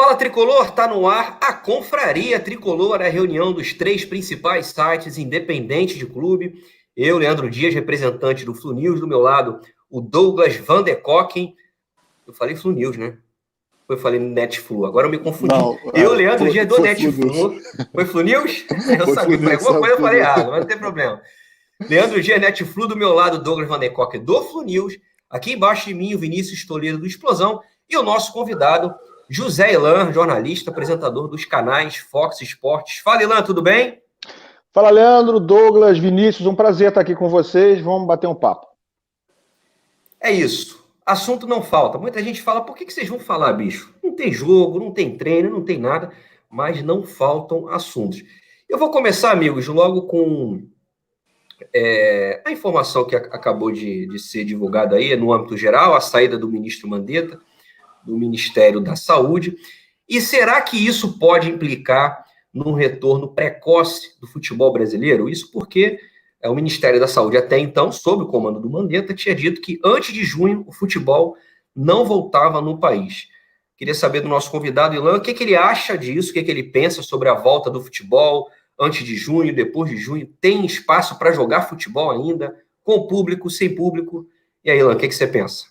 Fala Tricolor, tá no ar a Confraria Tricolor, a reunião dos 3 principais sites independentes de clube. Eu, Leandro Dias, representante do Flu News, do meu lado, o Douglas Van der Kocken. Eu falei Flu News, né? Eu falei Netflu, agora eu me confundi. Não, Eu, Leandro Dias, do foi Netflu. Foi Flu News? Eu Foi sabia, falei Fluminense, alguma coisa, eu falei Fluminense. errado, mas não tem problema. Leandro Dias, Netflu, do meu lado, Douglas Van der Kocken, do Flu News. Aqui embaixo de mim, o Vinícius Toledo, do Explosão. E o nosso convidado, José Elan, jornalista, apresentador dos canais Fox Sports. Fala, Elan, tudo bem? Fala, Leandro, Douglas, Vinícius, um prazer estar aqui com vocês. Vamos bater um papo. É isso. Assunto não falta. Muita gente fala, por que vocês vão falar, bicho? Não tem jogo, não tem treino, não tem nada, mas não faltam assuntos. Eu vou começar, amigos, logo com a informação que acabou de ser divulgada aí, no âmbito geral, a saída do ministro Mandetta, do Ministério da Saúde. E será que isso pode implicar num retorno precoce do futebol brasileiro? Isso porque o Ministério da Saúde, até então, sob o comando do Mandetta, tinha dito que antes de junho o futebol não voltava no país. Queria saber do nosso convidado, Ilan, o que ele acha disso, o que ele pensa sobre a volta do futebol antes de junho, depois de junho. Tem espaço para jogar futebol ainda, com público, sem público? E aí, Ilan, o que você pensa?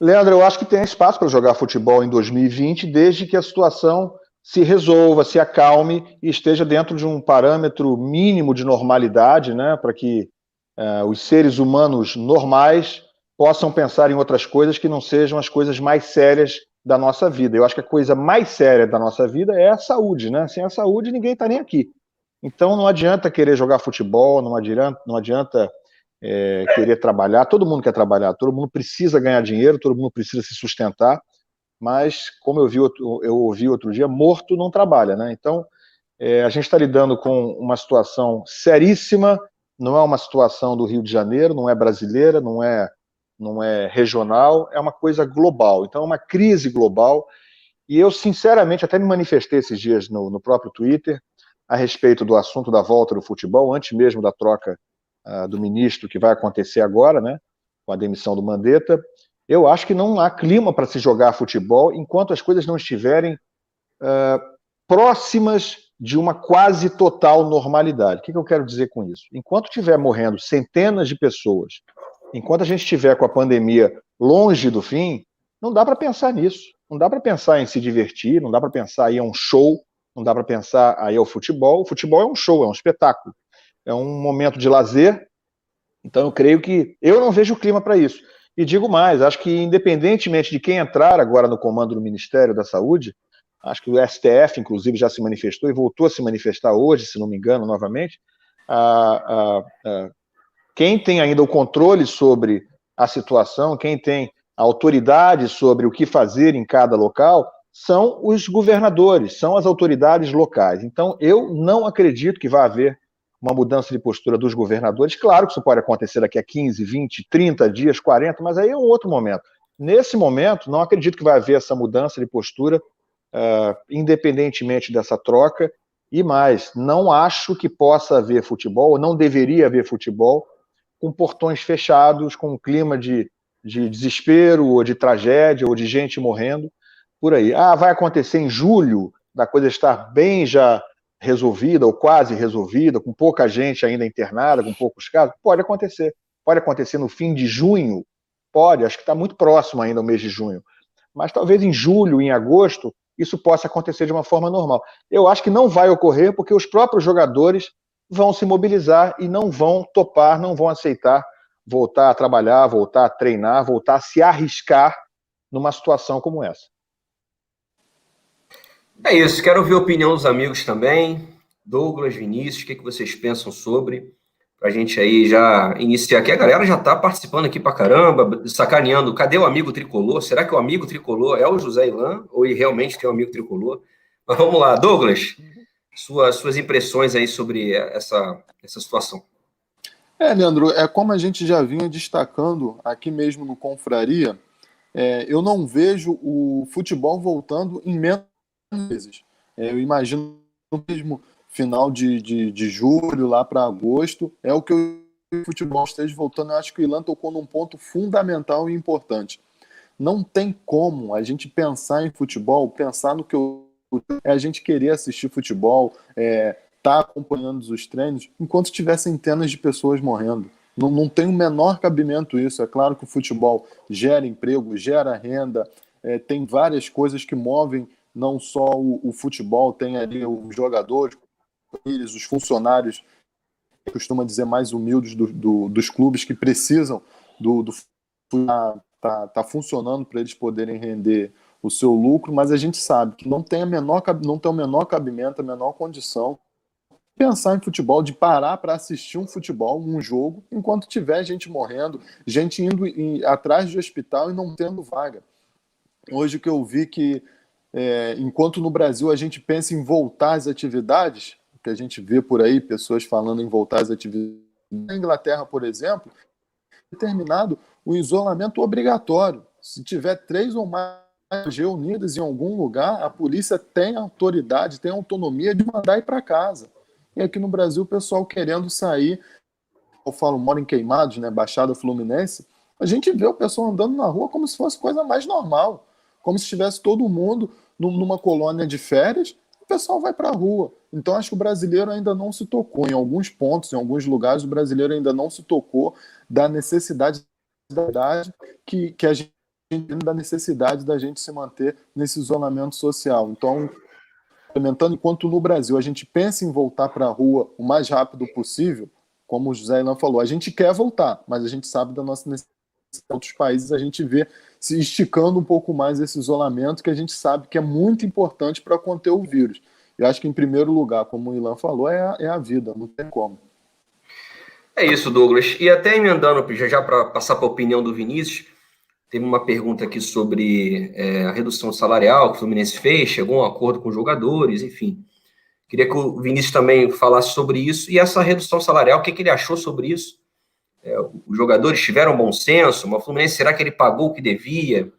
Leandro, eu acho que tem espaço para jogar futebol em 2020, desde que a situação se resolva, se acalme e esteja dentro de um parâmetro mínimo de normalidade, né, para que os seres humanos normais possam pensar em outras coisas que não sejam as coisas mais sérias da nossa vida. Eu acho que a coisa mais séria da nossa vida é a saúde, né? Sem a saúde, ninguém está nem aqui. Então não adianta querer jogar futebol, não adianta querer trabalhar. Todo mundo quer trabalhar, todo mundo precisa ganhar dinheiro, todo mundo precisa se sustentar, mas, como eu ouvi outro dia, morto não trabalha, né? Então, a gente está lidando com uma situação seríssima, não é uma situação do Rio de Janeiro, não é brasileira, não é regional, é uma coisa global. Então, é uma crise global, e eu, sinceramente, até me manifestei esses dias no próprio Twitter a respeito do assunto da volta do futebol, antes mesmo da troca do ministro, que vai acontecer agora, né, com a demissão do Mandetta. Eu acho que não há clima para se jogar futebol enquanto as coisas não estiverem próximas de uma quase total normalidade. O que eu quero dizer com isso? Enquanto estiver morrendo centenas de pessoas, enquanto a gente estiver com a pandemia longe do fim, não dá para pensar nisso. Não dá para pensar em se divertir, não dá para pensar em um show, não dá para pensar aí ao futebol. O futebol é um show, é um espetáculo, é um momento de lazer. Então eu creio que eu não vejo clima para isso. E digo mais, acho que independentemente de quem entrar agora no comando do Ministério da Saúde, acho que o STF, inclusive, já se manifestou e voltou a se manifestar hoje, se não me engano, novamente. Quem tem ainda o controle sobre a situação, quem tem a autoridade sobre o que fazer em cada local, são os governadores, são as autoridades locais. Então, eu não acredito que vá haver uma mudança de postura dos governadores. Claro que isso pode acontecer daqui a 15, 20, 30 dias, 40, mas aí é um outro momento. Nesse momento, não acredito que vai haver essa mudança de postura, independentemente dessa troca. E mais, não acho que possa haver futebol, ou não deveria haver futebol, com portões fechados, com um clima de desespero, ou de tragédia, ou de gente morrendo, por aí. Vai acontecer em julho, da coisa estar bem já resolvida, ou quase resolvida, com pouca gente ainda internada, com poucos casos? Pode acontecer. Pode acontecer no fim de junho? Pode, acho que está muito próximo ainda o mês de junho. Mas talvez em julho, em agosto, isso possa acontecer de uma forma normal. Eu acho que não vai ocorrer porque os próprios jogadores vão se mobilizar e não vão topar, não vão aceitar voltar a trabalhar, voltar a treinar, voltar a se arriscar numa situação como essa. É isso, quero ouvir a opinião dos amigos também. Douglas, Vinícius, o que vocês pensam sobre? Pra gente aí já iniciar aqui. A galera já tá participando aqui pra caramba, sacaneando. Cadê o amigo tricolor? Será que o amigo tricolor é o José Ilan? Ou ele realmente tem um amigo tricolor? Mas vamos lá, Douglas, suas impressões aí sobre essa situação. Leandro, como a gente já vinha destacando aqui mesmo no Confraria, eu não vejo o futebol voltando em menos meses. Eu imagino mesmo final de julho, lá para agosto, é o que o futebol esteja voltando. Eu acho que o Ilan tocou num ponto fundamental e importante. Não tem como a gente pensar em futebol, pensar no que é a gente querer assistir futebol, tá acompanhando os treinos, enquanto tiver centenas de pessoas morrendo. Não tem o menor cabimento isso. É claro que o futebol gera emprego, gera renda, tem várias coisas que movem não só o futebol, tem ali os jogadores, os funcionários, costuma dizer, mais humildes dos clubes que precisam tá funcionando para eles poderem render o seu lucro, mas a gente sabe que não tem o menor cabimento, a menor condição pensar em futebol, de parar para assistir um futebol, um jogo, enquanto tiver gente morrendo, gente indo atrás de hospital e não tendo vaga. Hoje o que eu vi que, enquanto no Brasil a gente pensa em voltar às atividades, que a gente vê por aí, pessoas falando em voltar às atividades, na Inglaterra, por exemplo, determinado o isolamento obrigatório. Se tiver 3 ou mais reunidas em algum lugar, a polícia tem autoridade, tem autonomia de mandar ir para casa. E aqui no Brasil, o pessoal querendo sair, eu falo, moro em Queimados, né, Baixada Fluminense, a gente vê o pessoal andando na rua como se fosse coisa mais normal, como se estivesse todo mundo numa colônia de férias, o pessoal vai para a rua. Então, acho que o brasileiro ainda não se tocou, em alguns pontos, em alguns lugares, o brasileiro ainda não se tocou da necessidade que a gente tem, da necessidade da gente se manter nesse isolamento social. Então, implementando, enquanto no Brasil a gente pensa em voltar para a rua o mais rápido possível, como o José Ilan falou, a gente quer voltar, mas a gente sabe da nossa necessidade. Em outros países a gente vê se esticando um pouco mais esse isolamento, que a gente sabe que é muito importante para conter o vírus. Eu acho que, em primeiro lugar, como o Ilan falou, é a vida, não tem como. É isso, Douglas. E até emendando, já para passar para a opinião do Vinícius, teve uma pergunta aqui sobre a redução salarial que o Fluminense fez, chegou a um acordo com os jogadores, enfim. Queria que o Vinícius também falasse sobre isso. E essa redução salarial, o que ele achou sobre isso? Os jogadores tiveram bom senso? Mas o Fluminense, será que ele pagou o que devia?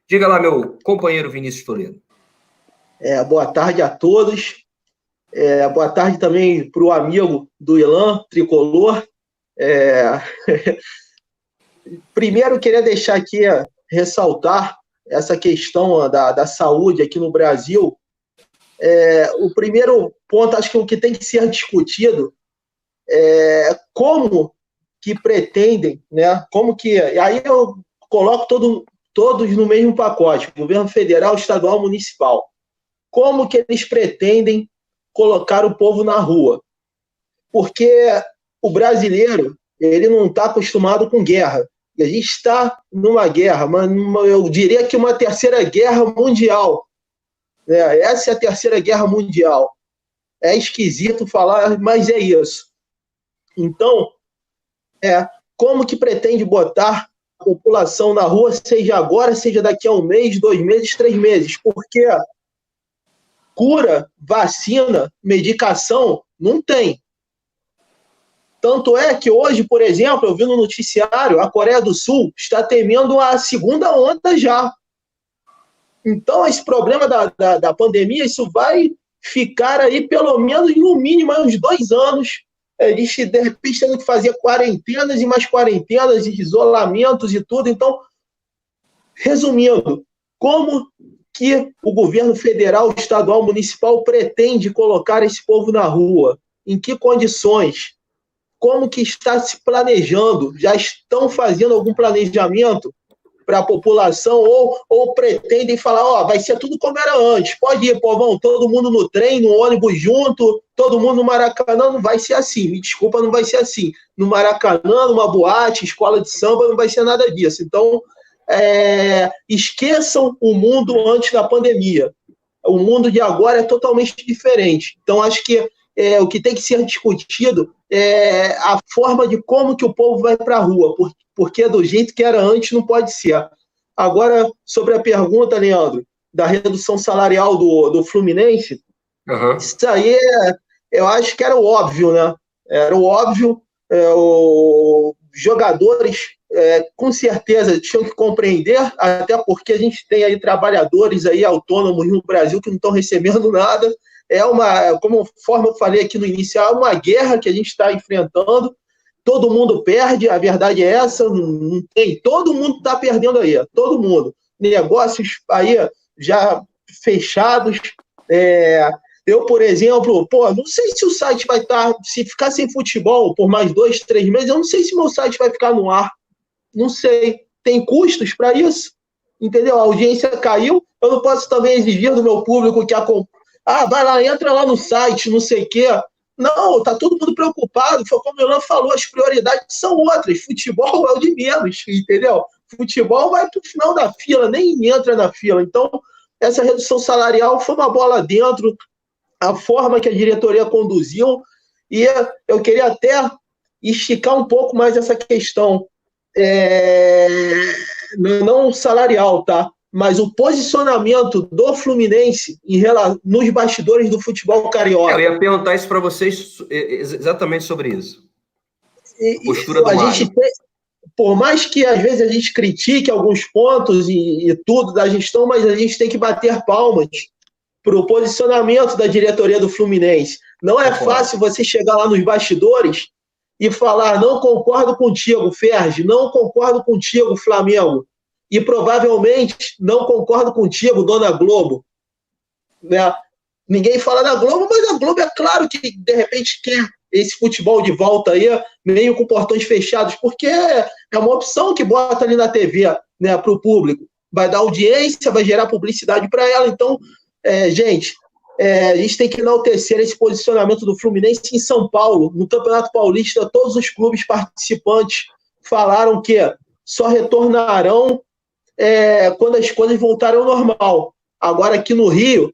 Diga lá, meu companheiro Vinícius Toledo. Boa tarde a todos. Boa tarde também para o amigo do Ilan, tricolor. Primeiro, queria deixar aqui, ressaltar essa questão da saúde aqui no Brasil. O primeiro ponto, acho que o que tem que ser discutido é como que pretendem, né? Como que... Aí eu coloco todos no mesmo pacote, governo federal, estadual, municipal. Como que eles pretendem colocar o povo na rua? Porque o brasileiro, ele não está acostumado com guerra. E a gente está numa guerra, mas eu diria que uma terceira guerra mundial. Essa é a terceira guerra mundial. É esquisito falar, mas é isso. Então, como que pretende botar a população na rua, seja agora, seja daqui a 1 mês, 2 meses, 3 meses? Porque cura, vacina, medicação, não tem. Tanto é que hoje, por exemplo, eu vi no noticiário, a Coreia do Sul está temendo a segunda onda já. Então, esse problema da pandemia, isso vai ficar aí pelo menos, no mínimo, uns 2 anos. Eles, de repente, tendo que fazer quarentenas e mais quarentenas, isolamentos e tudo. Então, resumindo, como que o governo federal, estadual, municipal pretende colocar esse povo na rua? Em que condições? Como que está se planejando? Já estão fazendo algum planejamento para a população ou pretendem falar, vai ser tudo como era antes, pode ir, povão, todo mundo no trem, no ônibus junto, todo mundo no Maracanã? Não vai ser assim, me desculpa, não vai ser assim. No Maracanã, numa boate, escola de samba, não vai ser nada disso. Então, esqueçam o mundo antes da pandemia. O mundo de agora é totalmente diferente. Então, acho que o que tem que ser discutido é a forma de como que o povo vai para a rua, porque do jeito que era antes não pode ser. Agora, sobre a pergunta, Leandro, da redução salarial do Fluminense, Isso aí eu acho que era o óbvio, né? Era o óbvio, os jogadores com certeza tinham que compreender, até porque a gente tem aí trabalhadores aí autônomos no Brasil que não estão recebendo nada. Conforme eu falei aqui no início, é uma guerra que a gente está enfrentando, todo mundo perde, a verdade é essa, não tem, todo mundo está perdendo aí, todo mundo. negócios aí já fechados. Eu, por exemplo, não sei se o site vai estar, se ficar sem futebol por mais 2, 3 meses, eu não sei se meu site vai ficar no ar. Não sei. Tem custos para isso? Entendeu? A audiência caiu, eu não posso também exigir do meu público que vai lá, entra lá no site, não sei o quê. Não, tá todo mundo preocupado. Foi como o Elan falou, as prioridades são outras. Futebol é o de menos, entendeu? Futebol vai para o final da fila, nem entra na fila. Então, essa redução salarial foi uma bola dentro, a forma que a diretoria conduziu, e eu queria até esticar um pouco mais essa questão, não salarial, tá? Mas o posicionamento do Fluminense nos bastidores do futebol carioca. Eu ia perguntar isso para vocês, exatamente sobre isso. Postura do Mário. Por mais que às vezes a gente critique alguns pontos e tudo da gestão, mas a gente tem que bater palmas para o posicionamento da diretoria do Fluminense. Não é fácil você chegar lá nos bastidores e falar: não concordo contigo, Ferdi, não concordo contigo, Flamengo, e provavelmente não concordo contigo, Dona Globo. Né? Ninguém fala da Globo, mas a Globo é claro que de repente quer esse futebol de volta aí, meio com portões fechados, porque é uma opção que bota ali na TV, né, para o público. Vai dar audiência, vai gerar publicidade para ela. Então, gente, a gente tem que enaltecer esse posicionamento do Fluminense em São Paulo. No Campeonato Paulista, todos os clubes participantes falaram que só retornarão quando as coisas voltarem ao normal. Agora, aqui no Rio,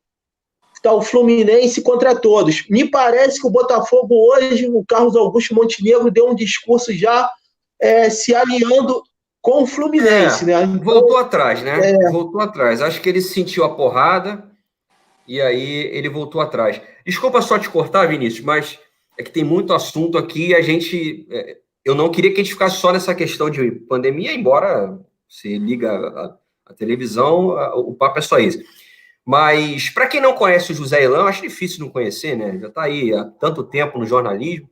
está o Fluminense contra todos. Me parece que o Botafogo hoje, o Carlos Augusto Montenegro, deu um discurso já se alinhando com o Fluminense. Né? Então, voltou atrás, né? Voltou atrás. Acho que ele sentiu a porrada e aí ele voltou atrás. Desculpa só te cortar, Vinícius, mas é que tem muito assunto aqui e a gente... eu não queria que a gente ficasse só nessa questão de pandemia, embora você liga a televisão, o papo é só esse. Mas, para quem não conhece o José Ilan, acho difícil não conhecer, né? Já está aí há tanto tempo no jornalismo.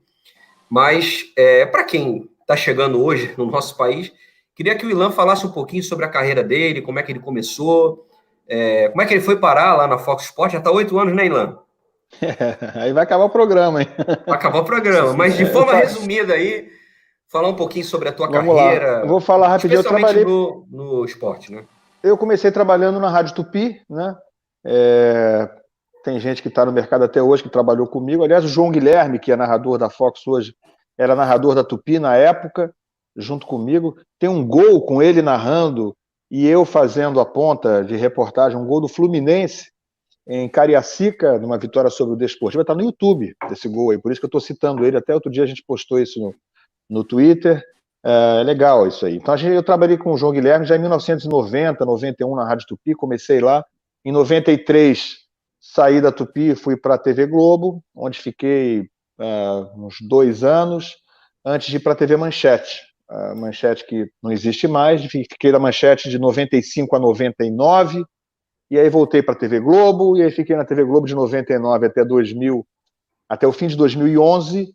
Mas, para quem está chegando hoje no nosso país, queria que o Ilan falasse um pouquinho sobre a carreira dele, como é que ele começou, como é que ele foi parar lá na Fox Sports. Já está 8 anos, né, Ilan? Aí vai acabar o programa, hein? Vai acabar o programa, mas de forma resumida aí, falar um pouquinho sobre a tua carreira. Lá. Eu vou falar rapidinho. Especialmente no esporte, né? Eu comecei trabalhando na Rádio Tupi, né? Tem gente que está no mercado até hoje que trabalhou comigo. Aliás, o João Guilherme, que é narrador da Fox hoje, era narrador da Tupi na época, junto comigo. Tem um gol com ele narrando e eu fazendo a ponta de reportagem, um gol do Fluminense em Cariacica, numa vitória sobre o Desportivo. Está no YouTube esse gol aí, por isso que eu estou citando ele. Até outro dia a gente postou isso no Twitter. É legal isso aí. Então eu trabalhei com o João Guilherme já em 1990, 91 na Rádio Tupi, comecei lá. Em 93, saí da Tupi e fui para a TV Globo, onde fiquei uns 2 anos, antes de ir para a TV Manchete. A Manchete que não existe mais, fiquei na Manchete de 95 a 99, e aí voltei para a TV Globo, e aí fiquei na TV Globo de 99 até 2000, até o fim de 2011,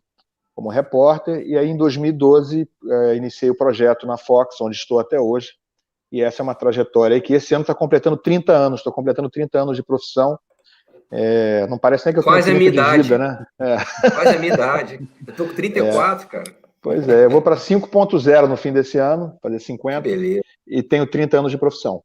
como repórter, e aí em 2012 iniciei o projeto na Fox, onde estou até hoje. E essa é uma trajetória aí que esse ano está completando 30 anos. Estou completando 30 anos de profissão. Não parece nem que eu tenho 30 de vida, né? Quase a minha idade. Eu estou com 34, cara. Pois é, eu vou para 5.0 no fim desse ano, fazer 50. Beleza. E tenho 30 anos de profissão.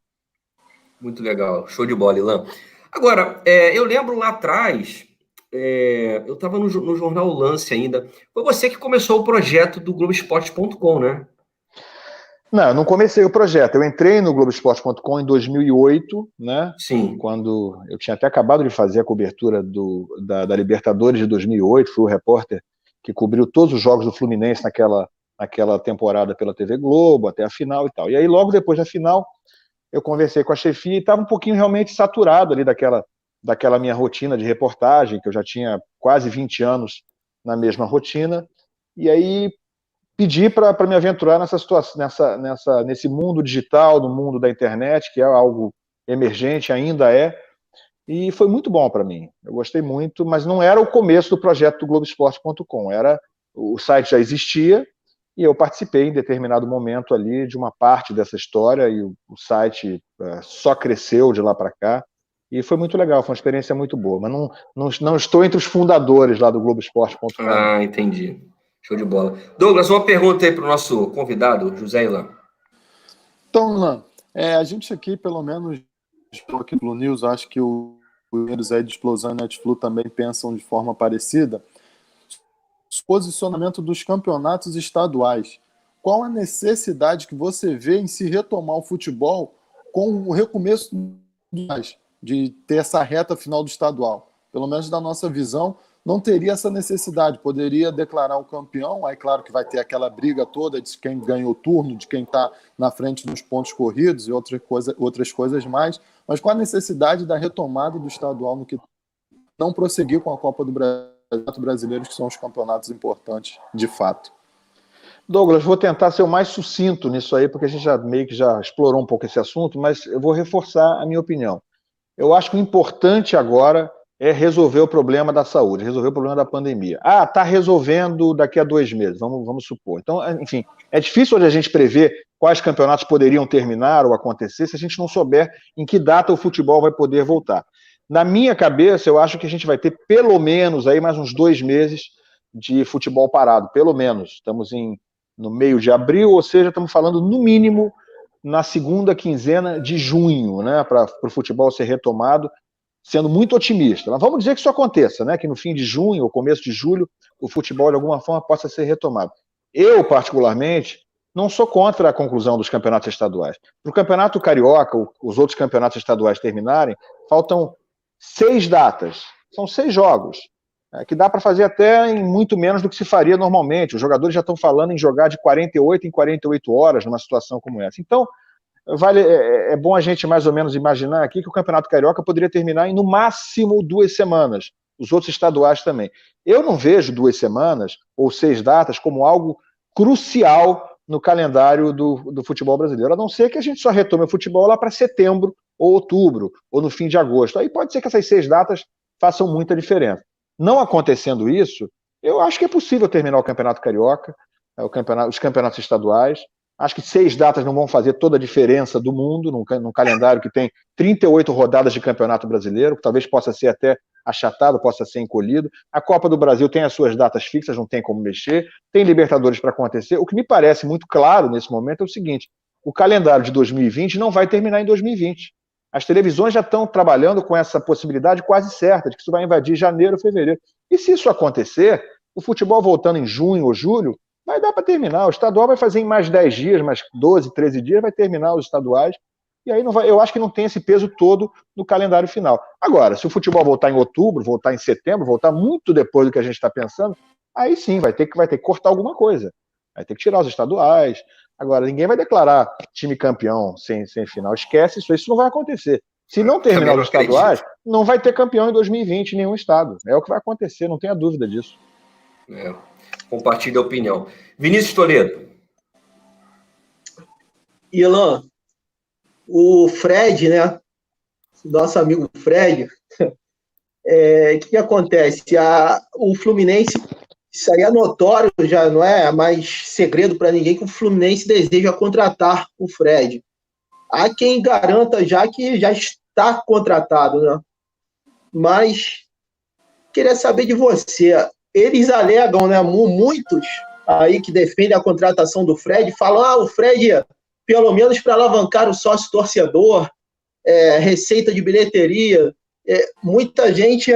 Muito legal. Show de bola, Ilan. Agora, eu lembro lá atrás, eu estava no jornal Lance ainda. Foi você que começou o projeto do Globoesporte.com, né? Não, eu não comecei o projeto. Eu entrei no Globoesporte.com em 2008, né? Sim. Quando eu tinha até acabado de fazer a cobertura da Libertadores de 2008. Fui o repórter que cobriu todos os jogos do Fluminense naquela temporada pela TV Globo, até a final e tal. E aí, logo depois da final, eu conversei com a chefia e estava um pouquinho realmente saturado ali daquela minha rotina de reportagem, que eu já tinha quase 20 anos na mesma rotina. E aí pedi para me aventurar nessa situação, nesse mundo digital, no mundo da internet, que é algo emergente, ainda é, e foi muito bom para mim. Eu gostei muito, mas não era o começo do projeto do Globoesporte.com. O site já existia e eu participei em determinado momento ali de uma parte dessa história, e o site só cresceu de lá para cá, e foi muito legal, foi uma experiência muito boa, mas não estou entre os fundadores lá do Globoesporte.com. Ah, entendi. Show de bola. Douglas, uma pergunta aí para o nosso convidado, José Ilan. Então, Lan, a gente aqui, pelo menos, aqui no Blue News, acho que os companheiros aí de Explosão e Netflu também pensam de forma parecida. Posicionamento dos campeonatos estaduais. Qual a necessidade que você vê em se retomar o futebol com o recomeço de ter essa reta final do estadual? Pelo menos da nossa visão, não teria essa necessidade. Poderia declarar o campeão, aí claro que vai ter aquela briga toda de quem ganhou o turno, de quem está na frente nos pontos corridos e outras coisas mais, mas com a necessidade da retomada do estadual no que não prosseguir com a Copa do Brasileiro, que são os campeonatos importantes de fato. Douglas, vou tentar ser o mais sucinto nisso aí, porque a gente meio que já explorou um pouco esse assunto, mas eu vou reforçar a minha opinião. Eu acho que o importante agora é resolver o problema da saúde, resolver o problema da pandemia. Está resolvendo daqui a 2 meses, vamos supor. Então, enfim, é difícil hoje a gente prever quais campeonatos poderiam terminar ou acontecer se a gente não souber em que data o futebol vai poder voltar. Na minha cabeça, eu acho que a gente vai ter pelo menos aí mais uns 2 meses de futebol parado, pelo menos. Estamos no meio de abril, ou seja, estamos falando no mínimo na segunda quinzena de junho, né, para o futebol ser retomado, sendo muito otimista. Mas vamos dizer que isso aconteça, né, que no fim de junho ou começo de julho o futebol de alguma forma possa ser retomado. Eu, particularmente, não sou contra a conclusão dos campeonatos estaduais. Para o campeonato carioca, os outros campeonatos estaduais terminarem, faltam 6 datas, são 6 jogos, que dá para fazer até em muito menos do que se faria normalmente. Os jogadores já estão falando em jogar de 48 em 48 horas numa situação como essa. Então, é bom a gente mais ou menos imaginar aqui que o Campeonato Carioca poderia terminar em no máximo 2 semanas, os outros estaduais também. Eu não vejo 2 semanas ou 6 datas como algo crucial no calendário do futebol brasileiro, a não ser que a gente só retome o futebol lá para setembro ou outubro, ou no fim de agosto. Aí pode ser que essas 6 datas façam muita diferença. Não acontecendo isso, eu acho que é possível terminar o Campeonato Carioca, os campeonatos estaduais. Acho que 6 datas não vão fazer toda a diferença do mundo num calendário que tem 38 rodadas de Campeonato Brasileiro, que talvez possa ser até achatado, possa ser encolhido. A Copa do Brasil tem as suas datas fixas, não tem como mexer. Tem Libertadores para acontecer. O que me parece muito claro nesse momento é o seguinte: o calendário de 2020 não vai terminar em 2020. As televisões já estão trabalhando com essa possibilidade quase certa de que isso vai invadir janeiro, fevereiro. E se isso acontecer, o futebol voltando em junho ou julho, vai dar para terminar. O estadual vai fazer em mais 10 dias, mais 12, 13 dias, vai terminar os estaduais. E aí eu acho que não tem esse peso todo no calendário final. Agora, se o futebol voltar em outubro, voltar em setembro, voltar muito depois do que a gente está pensando, aí sim, vai ter que cortar alguma coisa. Vai ter que tirar os estaduais. Agora, ninguém vai declarar time campeão sem final. Esquece isso não vai acontecer. Se não terminar os estaduais, não vai ter campeão em 2020 em nenhum estado. É o que vai acontecer, não tenha dúvida disso. Compartilhe a opinião. Vinícius Toledo. Ilan, o Fred, né? Nosso amigo Fred, o que acontece? O Fluminense, isso aí é notório, já não é mais segredo para ninguém que o Fluminense deseja contratar o Fred. Há quem garanta já que já está contratado, né? Mas queria saber de você. Eles alegam, né? Muitos aí que defendem a contratação do Fred falam: o Fred, pelo menos para alavancar o sócio torcedor, receita de bilheteria. Muita gente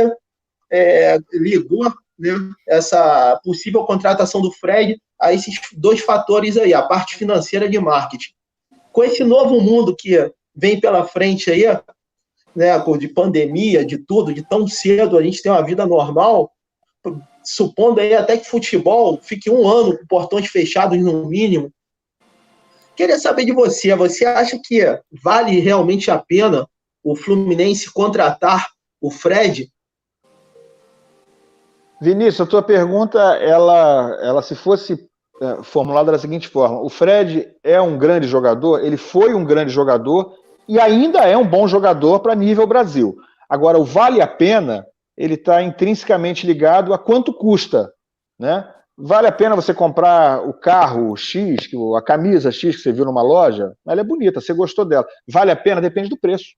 ligou, né, essa possível contratação do Fred a esses 2 fatores aí, a parte financeira de marketing. Com esse novo mundo que vem pela frente aí, né, de pandemia, de tudo, de tão cedo a gente ter uma vida normal, supondo aí até que futebol fique 1 ano com portões fechados no mínimo. Queria saber de você. Você acha que vale realmente a pena o Fluminense contratar o Fred? Vinícius, a tua pergunta, ela se fosse formulada da seguinte forma: o Fred é um grande jogador, ele foi um grande jogador e ainda é um bom jogador para nível Brasil. Agora, o vale a pena, ele está intrinsecamente ligado a quanto custa, né? Vale a pena você comprar o carro X, a camisa X que você viu numa loja? Ela é bonita, você gostou dela. Vale a pena? Depende do preço.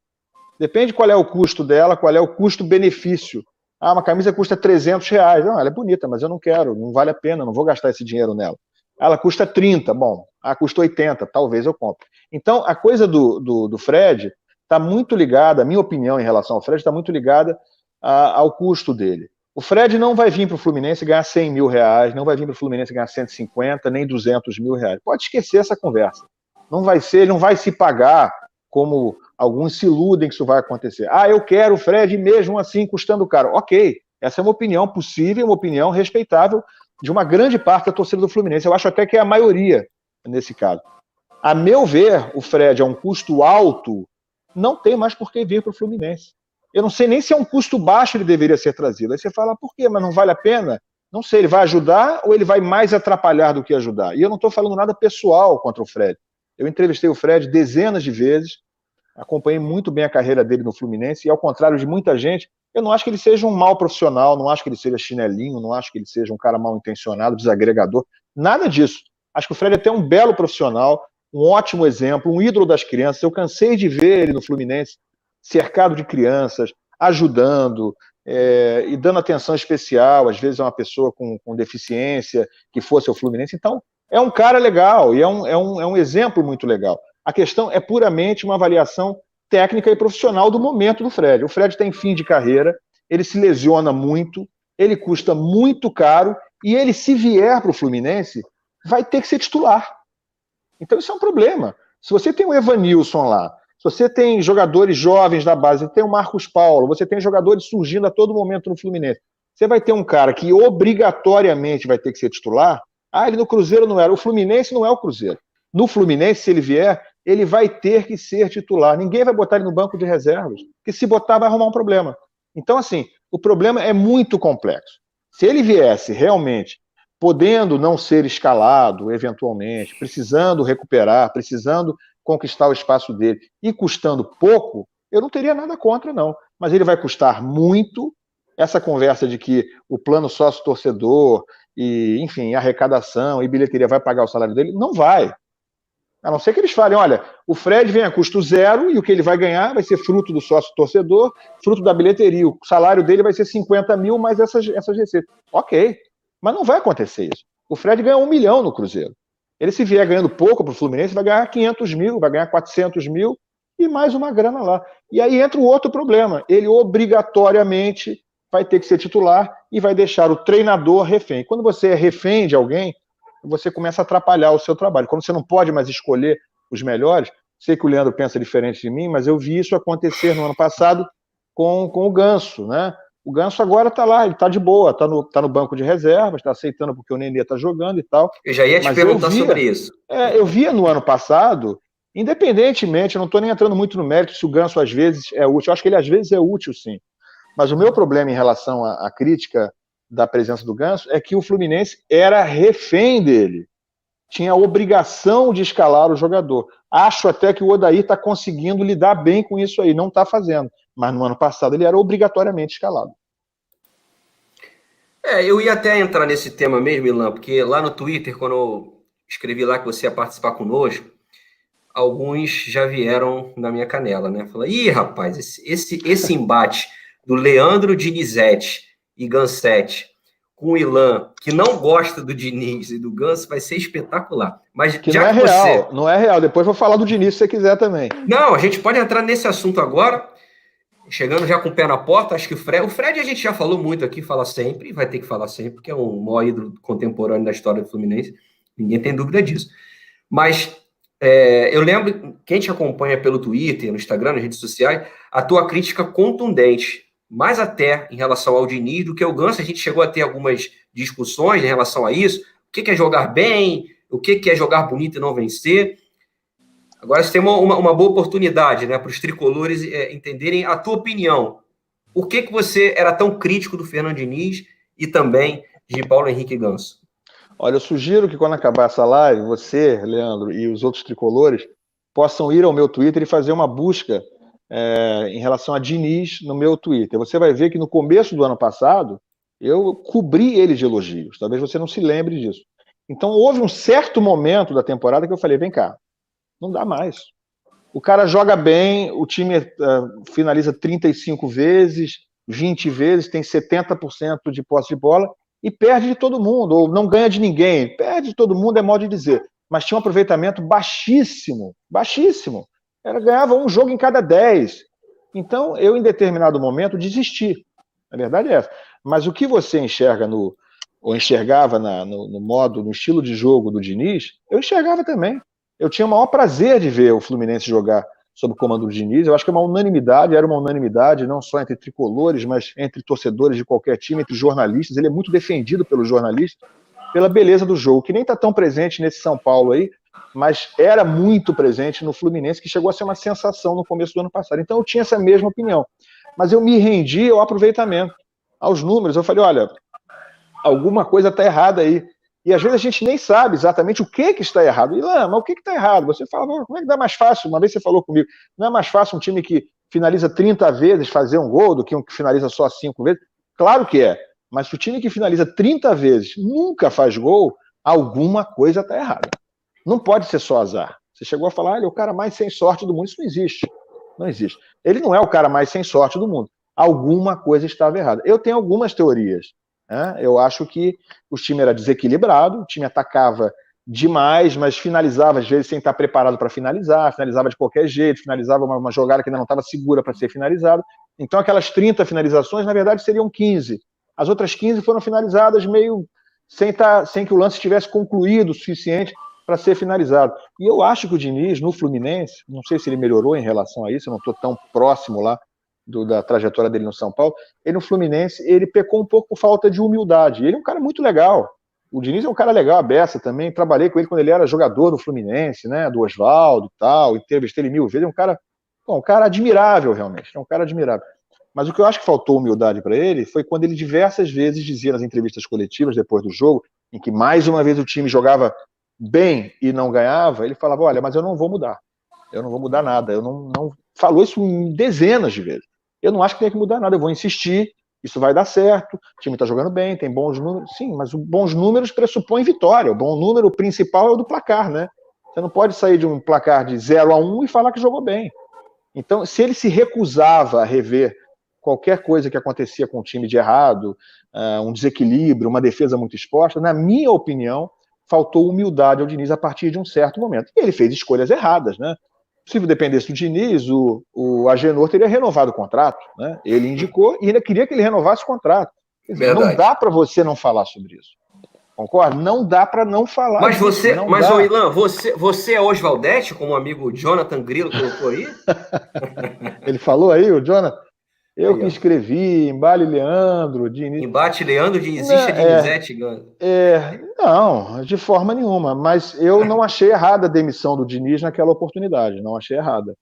Depende qual é o custo dela, qual é o custo-benefício. Ah, uma camisa custa R$ 300. Não, ela é bonita, mas eu não quero, não vale a pena, não vou gastar esse dinheiro nela. Ela custa 30, bom, custa 80, talvez eu compre. Então, a coisa do Fred está muito ligada, a minha opinião em relação ao Fred está muito ligada ao custo dele. O Fred não vai vir para o Fluminense ganhar R$ 100 mil, não vai vir para o Fluminense ganhar 150, nem R$ 200 mil. Pode esquecer essa conversa. Não vai ser, ele não vai se pagar como alguns se iludem que isso vai acontecer. Ah, eu quero o Fred mesmo assim custando caro. Ok, essa é uma opinião possível, uma opinião respeitável de uma grande parte da torcida do Fluminense. Eu acho até que é a maioria nesse caso. A meu ver, o Fred é um custo alto, não tem mais por que vir para o Fluminense. Eu não sei nem se é um custo baixo ele deveria ser trazido. Aí você fala, por quê? Mas não vale a pena? Não sei, ele vai ajudar ou ele vai mais atrapalhar do que ajudar? E eu não estou falando nada pessoal contra o Fred. Eu entrevistei o Fred dezenas de vezes, acompanhei muito bem a carreira dele no Fluminense, e ao contrário de muita gente, eu não acho que ele seja um mau profissional, não acho que ele seja chinelinho, não acho que ele seja um cara mal intencionado, desagregador, nada disso. Acho que o Fred é até um belo profissional, um ótimo exemplo, um ídolo das crianças. Eu cansei de ver ele no Fluminense, cercado de crianças, ajudando, e dando atenção especial, às vezes é uma pessoa com deficiência, que fosse ao Fluminense. Então, é um cara legal, e é um exemplo muito legal. A questão é puramente uma avaliação técnica e profissional do momento do Fred. O Fred tem fim de carreira, ele se lesiona muito, ele custa muito caro, e ele, se vier para o Fluminense, vai ter que ser titular. Então isso é um problema. Se você tem o Evanilson lá, se você tem jogadores jovens da base, você tem o Marcos Paulo, você tem jogadores surgindo a todo momento no Fluminense, você vai ter um cara que obrigatoriamente vai ter que ser titular. Ah, ele no Cruzeiro não era. O Fluminense não é o Cruzeiro. No Fluminense, se ele vier, ele vai ter que ser titular. Ninguém vai botar ele no banco de reservas, porque se botar vai arrumar um problema. Então, assim, o problema é muito complexo. Se ele viesse realmente podendo não ser escalado, eventualmente, precisando recuperar, precisando conquistar o espaço dele e custando pouco, eu não teria nada contra, não. Mas ele vai custar muito. Essa conversa de que o plano sócio-torcedor e, enfim, arrecadação e bilheteria vai pagar o salário dele, não vai. A não ser que eles falem, olha, o Fred vem a custo zero e o que ele vai ganhar vai ser fruto do sócio-torcedor, fruto da bilheteria. O salário dele vai ser 50 mil mais essas receitas. Ok, mas não vai acontecer isso. O Fred ganha 1 milhão no Cruzeiro. Ele, se vier ganhando pouco para o Fluminense, vai ganhar 500 mil, vai ganhar 400 mil e mais uma grana lá. E aí entra o outro problema. Ele obrigatoriamente vai ter que ser titular e vai deixar o treinador refém. Quando você é refém de alguém, você começa a atrapalhar o seu trabalho. Quando você não pode mais escolher os melhores, sei que o Leandro pensa diferente de mim, mas eu vi isso acontecer no ano passado com o Ganso, né? O Ganso agora está lá, ele está de boa, está no banco de reservas, está aceitando porque o Nenê está jogando e tal. Eu já ia te perguntar sobre isso. Eu via no ano passado, independentemente, eu não estou nem entrando muito no mérito se o Ganso às vezes é útil, eu acho que ele às vezes é útil, sim. Mas o meu problema em relação à crítica da presença do Ganso é que o Fluminense era refém dele. Tinha a obrigação de escalar o jogador. Acho até que o Odair está conseguindo lidar bem com isso aí, não está fazendo. Mas no ano passado ele era obrigatoriamente escalado. Eu ia até entrar nesse tema mesmo, Ilan, porque lá no Twitter, quando eu escrevi lá que você ia participar conosco, alguns já vieram na minha canela, né? Falaram, ih, rapaz, esse embate do Leandro Dinizete e Gansetti com o Ilan, que não gosta do Diniz e do Ganso, vai ser espetacular. Mas que já não é que real, não é real. Depois vou falar do Diniz se você quiser também. Não, a gente pode entrar nesse assunto agora, chegando já com o pé na porta. Acho que o Fred a gente já falou muito aqui, fala sempre, vai ter que falar sempre, porque é um maior ídolo contemporâneo da história do Fluminense, ninguém tem dúvida disso. Mas eu lembro, quem te acompanha pelo Twitter, no Instagram, nas redes sociais, a tua crítica contundente, mais até em relação ao Diniz do que o Ganso. A gente chegou a ter algumas discussões em relação a isso. O que é jogar bem? O que é jogar bonito e não vencer? Agora você tem uma boa oportunidade, né, para os tricolores entenderem a tua opinião. Por que você era tão crítico do Fernando Diniz e também de Paulo Henrique Ganso? Olha, eu sugiro que quando acabar essa live, você, Leandro, e os outros tricolores possam ir ao meu Twitter e fazer uma busca em relação a Diniz no meu Twitter. Você vai ver que no começo do ano passado, Eu cobri ele de elogios. Talvez você não se lembre disso. Então, houve um certo momento da temporada que eu falei, vem cá, não dá mais. O cara joga bem, o time finaliza 35 vezes, 20 vezes, tem 70% de posse de bola e perde de todo mundo, ou não ganha de ninguém. Perde de todo mundo é modo de dizer, mas tinha um aproveitamento baixíssimo, baixíssimo. Ganhava um jogo em cada 10. Então, eu, em determinado momento, desisti. A verdade é essa. Mas o que você enxerga ou enxergava no estilo de jogo do Diniz, eu enxergava também. Eu tinha o maior prazer de ver o Fluminense jogar sob o comando do Diniz. Eu acho que era uma unanimidade, não só entre tricolores, mas entre torcedores de qualquer time, entre jornalistas. Ele é muito defendido pelos jornalistas, pela beleza do jogo, que nem está tão presente nesse São Paulo aí, mas era muito presente no Fluminense, que chegou a ser uma sensação no começo do ano passado. Então eu tinha essa mesma opinião. Mas eu me rendi ao aproveitamento, aos números. Eu falei, olha, alguma coisa está errada aí. E às vezes a gente nem sabe exatamente o que está errado. E lá, mas o que está errado? Você fala, como é que dá mais fácil? Uma vez você falou comigo, não é mais fácil um time que finaliza 30 vezes fazer um gol do que um que finaliza só 5 vezes? Claro que é. Mas se o time que finaliza 30 vezes nunca faz gol, alguma coisa está errada. Não pode ser só azar. Você chegou a falar, ele é o cara mais sem sorte do mundo. Isso não existe. Não existe. Ele não é o cara mais sem sorte do mundo. Alguma coisa estava errada. Eu tenho algumas teorias. Eu acho que o time era desequilibrado, o time atacava demais, mas finalizava às vezes sem estar preparado para finalizar, finalizava de qualquer jeito, finalizava uma jogada que ainda não estava segura para ser finalizada. Então aquelas 30 finalizações, na verdade, seriam 15. As outras 15 foram finalizadas meio sem que o lance tivesse concluído o suficiente para ser finalizado. E eu acho que o Diniz, no Fluminense, não sei se ele melhorou em relação a isso, eu não estou tão próximo lá da trajetória dele no São Paulo, ele no Fluminense, ele pecou um pouco por falta de humildade. Ele é um cara muito legal. O Diniz é um cara legal, a beça também. Trabalhei com ele quando ele era jogador do Fluminense, né, do Oswaldo e tal, entrevistei ele 1000 vezes. É um cara admirável, realmente. É um cara admirável. Mas o que eu acho que faltou humildade para ele foi quando ele diversas vezes dizia nas entrevistas coletivas, depois do jogo, em que mais uma vez o time jogava bem e não ganhava, ele falava, olha, mas eu não vou mudar. Eu não vou mudar nada. Eu não falou isso dezenas de vezes. Eu não acho que tem que mudar nada, eu vou insistir, isso vai dar certo, o time está jogando bem, tem bons números. Sim, mas os bons números pressupõem vitória. O bom número principal é o do placar, né? Você não pode sair de um placar de 0-1 e falar que jogou bem. Então, se ele se recusava a rever qualquer coisa que acontecia com o time de errado, um desequilíbrio, uma defesa muito exposta, na minha opinião, faltou humildade ao Diniz a partir de um certo momento. E ele fez escolhas erradas, né? Se dependesse do Diniz, o Agenor teria renovado o contrato, né? Ele indicou e ainda queria que ele renovasse o contrato. Quer dizer, não dá para você não falar sobre isso. Concorda? Não dá para não falar. Mas ô Ilan, você é Oswaldete, como o amigo Jonathan Grillo colocou aí? Ele falou aí, o Jonathan? Eu que escrevi, Embale Leandro, Diniz. Embate Leandro, existe a Dinizete. Não, de forma nenhuma. Mas eu não achei errada a demissão do Diniz naquela oportunidade. Não achei errada.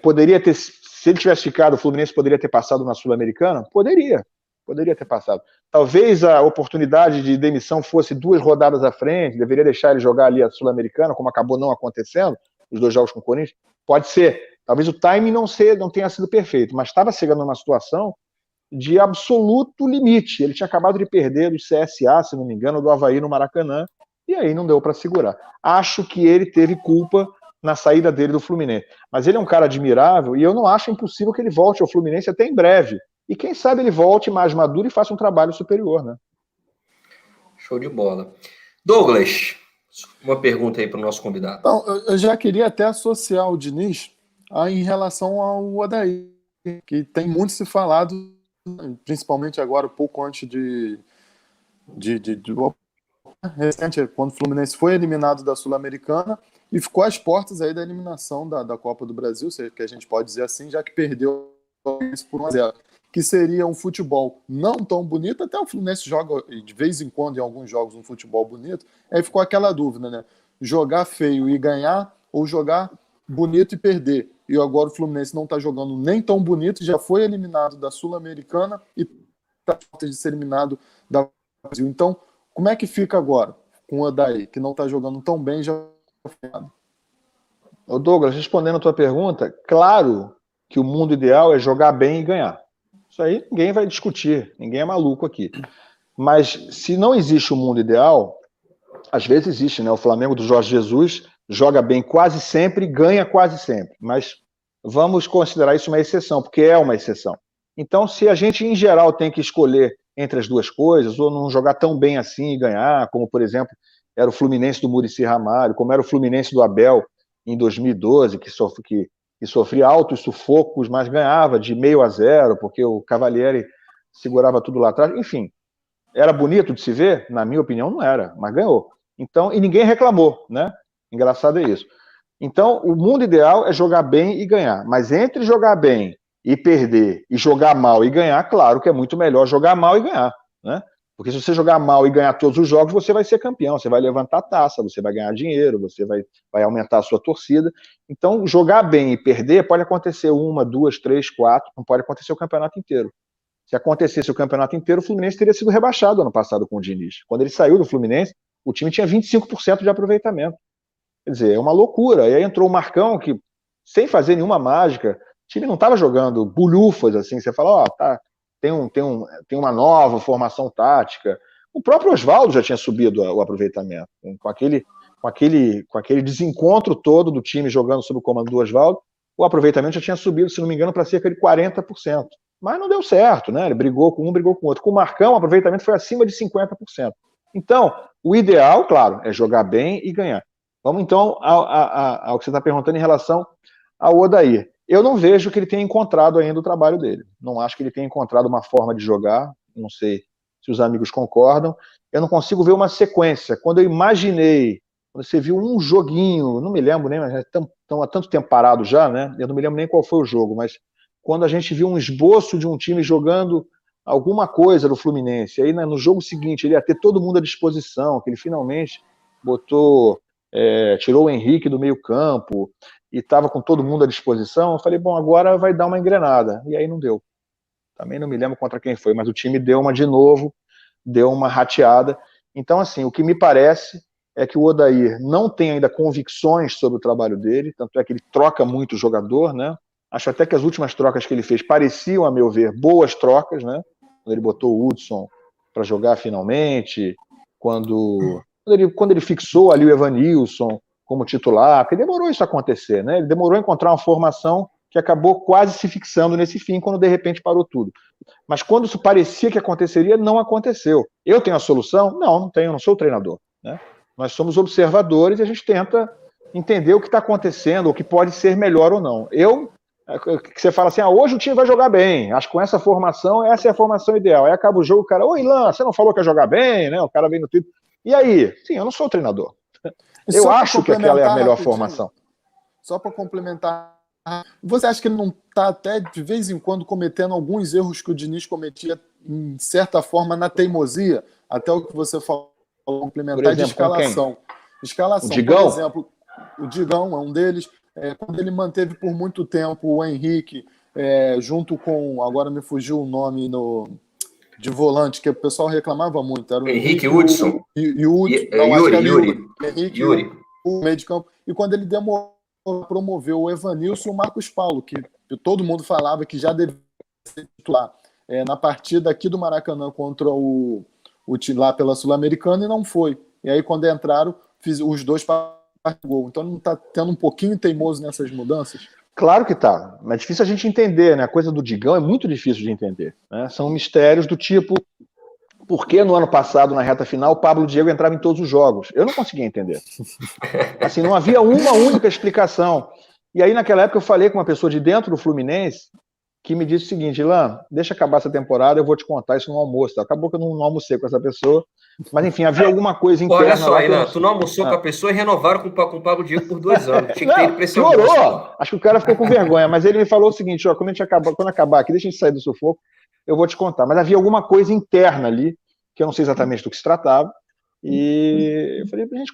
Poderia ter, se ele tivesse ficado, o Fluminense poderia ter passado na Sul-Americana? Poderia ter passado. Talvez a oportunidade de demissão fosse 2 rodadas à frente, deveria deixar ele jogar ali a Sul-Americana, como acabou não acontecendo, os 2 jogos com o Corinthians. Pode ser. Talvez o timing não tenha sido perfeito, mas estava chegando numa situação de absoluto limite. Ele tinha acabado de perder do CSA, se não me engano, do Avaí no Maracanã, e aí não deu para segurar. Acho que ele teve culpa na saída dele do Fluminense. Mas ele é um cara admirável e eu não acho impossível que ele volte ao Fluminense até em breve. E quem sabe ele volte mais maduro e faça um trabalho superior, né? Show de bola. Douglas, uma pergunta aí para o nosso convidado. Então, eu já queria até associar o Diniz em relação ao Odair, que tem muito se falado, principalmente agora, pouco antes recente, quando o Fluminense foi eliminado da Sul-Americana e ficou às portas aí da eliminação da Copa do Brasil, que a gente pode dizer assim, já que perdeu isso por 1-0, que seria um futebol não tão bonito, até o Fluminense joga de vez em quando em alguns jogos um futebol bonito, aí ficou aquela dúvida, né? Jogar feio e ganhar ou jogar bonito e perder. E agora o Fluminense não está jogando nem tão bonito, já foi eliminado da Sul-Americana e está de ser eliminado da Brasil. Então, como é que fica agora com o Odair, que não está jogando tão bem, já foi eliminado? Ô Douglas, respondendo a tua pergunta, claro que o mundo ideal é jogar bem e ganhar. Isso aí ninguém vai discutir, ninguém é maluco aqui. Mas se não existe o mundo ideal, às vezes existe, né? O Flamengo do Jorge Jesus joga bem quase sempre, ganha quase sempre. Mas vamos considerar isso uma exceção, porque é uma exceção. Então, se a gente, em geral, tem que escolher entre as duas coisas, ou não jogar tão bem assim e ganhar, como, por exemplo, era o Fluminense do Muricy Ramalho, como era o Fluminense do Abel em 2012, que sofria altos sufocos, mas ganhava de 0,5-0, porque o Cavalieri segurava tudo lá atrás. Enfim, era bonito de se ver? Na minha opinião, não era, mas ganhou. Então, e ninguém reclamou, né? Engraçado é isso. Então, o mundo ideal é jogar bem e ganhar. Mas entre jogar bem e perder, e jogar mal e ganhar, claro que é muito melhor jogar mal e ganhar, né? Porque se você jogar mal e ganhar todos os jogos, você vai ser campeão, você vai levantar a taça, você vai ganhar dinheiro, você vai aumentar a sua torcida. Então, jogar bem e perder pode acontecer 1, 2, 3, 4, não pode acontecer o campeonato inteiro. Se acontecesse o campeonato inteiro, o Fluminense teria sido rebaixado ano passado com o Diniz. Quando ele saiu do Fluminense, o time tinha 25% de aproveitamento. Quer dizer, é uma loucura. E aí entrou o Marcão, que, sem fazer nenhuma mágica, o time não estava jogando bulhufas, assim, você fala, ó, tá, tem uma nova formação tática. O próprio Oswaldo já tinha subido o aproveitamento, com aquele desencontro todo do time jogando sob o comando do Oswaldo, o aproveitamento já tinha subido, se não me engano, para cerca de 40%. Mas não deu certo, né? Ele brigou com um, brigou com o outro. Com o Marcão, o aproveitamento foi acima de 50%. Então, o ideal, claro, é jogar bem e ganhar. Vamos, então, ao que você está perguntando em relação ao Odair. Eu não vejo que ele tenha encontrado ainda o trabalho dele. Não acho que ele tenha encontrado uma forma de jogar. Não sei se os amigos concordam. Eu não consigo ver uma sequência. Quando eu imaginei, quando você viu um joguinho, não me lembro nem, mas estão há tanto tempo parado já, né? Eu não me lembro nem qual foi o jogo, mas quando a gente viu um esboço de um time jogando alguma coisa do Fluminense, aí, né, no jogo seguinte ele ia ter todo mundo à disposição, que ele finalmente tirou o Henrique do meio campo e estava com todo mundo à disposição, eu falei, bom, agora vai dar uma engrenada, e aí não deu. Também não me lembro contra quem foi, mas o time deu uma rateada. Então, assim, o que me parece é que o Odair não tem ainda convicções sobre o trabalho dele, tanto é que ele troca muito o jogador, né? Acho até que as últimas trocas que ele fez pareciam, a meu ver, boas trocas, né? Quando ele botou o Hudson para jogar finalmente, quando ele fixou ali o Evanilson como titular, porque demorou isso acontecer, né? Ele demorou a encontrar uma formação que acabou quase se fixando nesse fim, quando de repente parou tudo. Mas quando isso parecia que aconteceria, não aconteceu. Eu tenho a solução? Não tenho, não sou o treinador, né? Nós somos observadores e a gente tenta entender o que está acontecendo, o que pode ser melhor ou não. Que você fala assim, hoje o time vai jogar bem, acho que com essa formação, essa é a formação ideal. Aí acaba o jogo, o cara, ô Ilan, você não falou que ia jogar bem, né? O cara vem no Twitter. E aí? Sim, eu não sou o treinador. Eu acho que aquela é a melhor formação. Só para complementar, você acha que ele não está até de vez em quando cometendo alguns erros que o Diniz cometia, em certa forma, na teimosia? Até o que você falou, complementar, de escalação. Escalação, o Digão? Por exemplo, o Digão é um deles. Quando ele manteve por muito tempo o Henrique, junto com, agora me fugiu o nome de volante, que o pessoal reclamava muito, era o Henrique Hudson. Yuri, o meio de campo. E quando ele demorou para promover o Evanilson e o Marcos Paulo, que todo mundo falava que já devia ser titular na partida aqui do Maracanã contra o time lá pela Sul-Americana, e não foi. E aí, quando entraram, os dois gol. Então não está tendo um pouquinho teimoso nessas mudanças? Claro que tá, mas é difícil a gente entender, né? A coisa do Digão é muito difícil de entender, né? São mistérios do tipo, por que no ano passado, na reta final, o Pablo Diego entrava em todos os jogos? Eu não conseguia entender. Assim, não havia uma única explicação. E aí, naquela época, eu falei com uma pessoa de dentro do Fluminense que me disse o seguinte, Ilan, deixa acabar essa temporada, eu vou te contar isso no almoço. Acabou que eu não almocei com essa pessoa, mas enfim, havia alguma coisa interna. Olha só, Ilan, tu não almoçou com a pessoa e renovaram com o Pablo Diego por 2 anos. Tinha que ter ido pra esse piorou. almoço. Acho que o cara ficou com vergonha, mas ele me falou o seguinte, quando acabar aqui, deixa a gente sair do sufoco, eu vou te contar. Mas havia alguma coisa interna ali, que eu não sei exatamente do que se tratava, e eu falei, gente,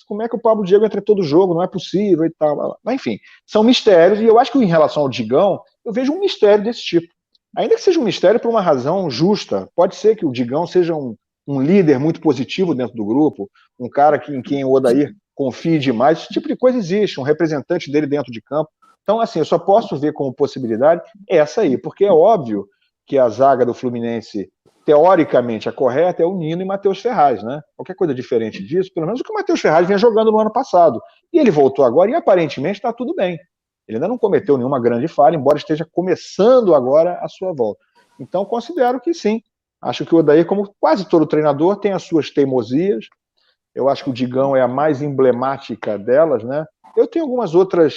como é que o Pablo Diego entra em todo jogo? Não é possível e tal. Mas, enfim, são mistérios, e eu acho que em relação ao Digão, eu vejo um mistério desse tipo. Ainda que seja um mistério por uma razão justa. Pode ser que o Digão seja um líder muito positivo dentro do grupo, um cara em quem o Odair confie demais. Esse tipo de coisa existe, um representante dele dentro de campo. Então, assim, eu só posso ver como possibilidade essa aí, porque é óbvio que a zaga do Fluminense, teoricamente, a correta é o Nino e Matheus Ferraz, né? Qualquer coisa diferente disso, pelo menos o que o Matheus Ferraz vinha jogando no ano passado. E ele voltou agora e aparentemente está tudo bem. Ele ainda não cometeu nenhuma grande falha, embora esteja começando agora a sua volta. Então, considero que sim. Acho que o Odair, como quase todo treinador, tem as suas teimosias. Eu acho que o Digão é a mais emblemática delas, né? Eu tenho algumas outras,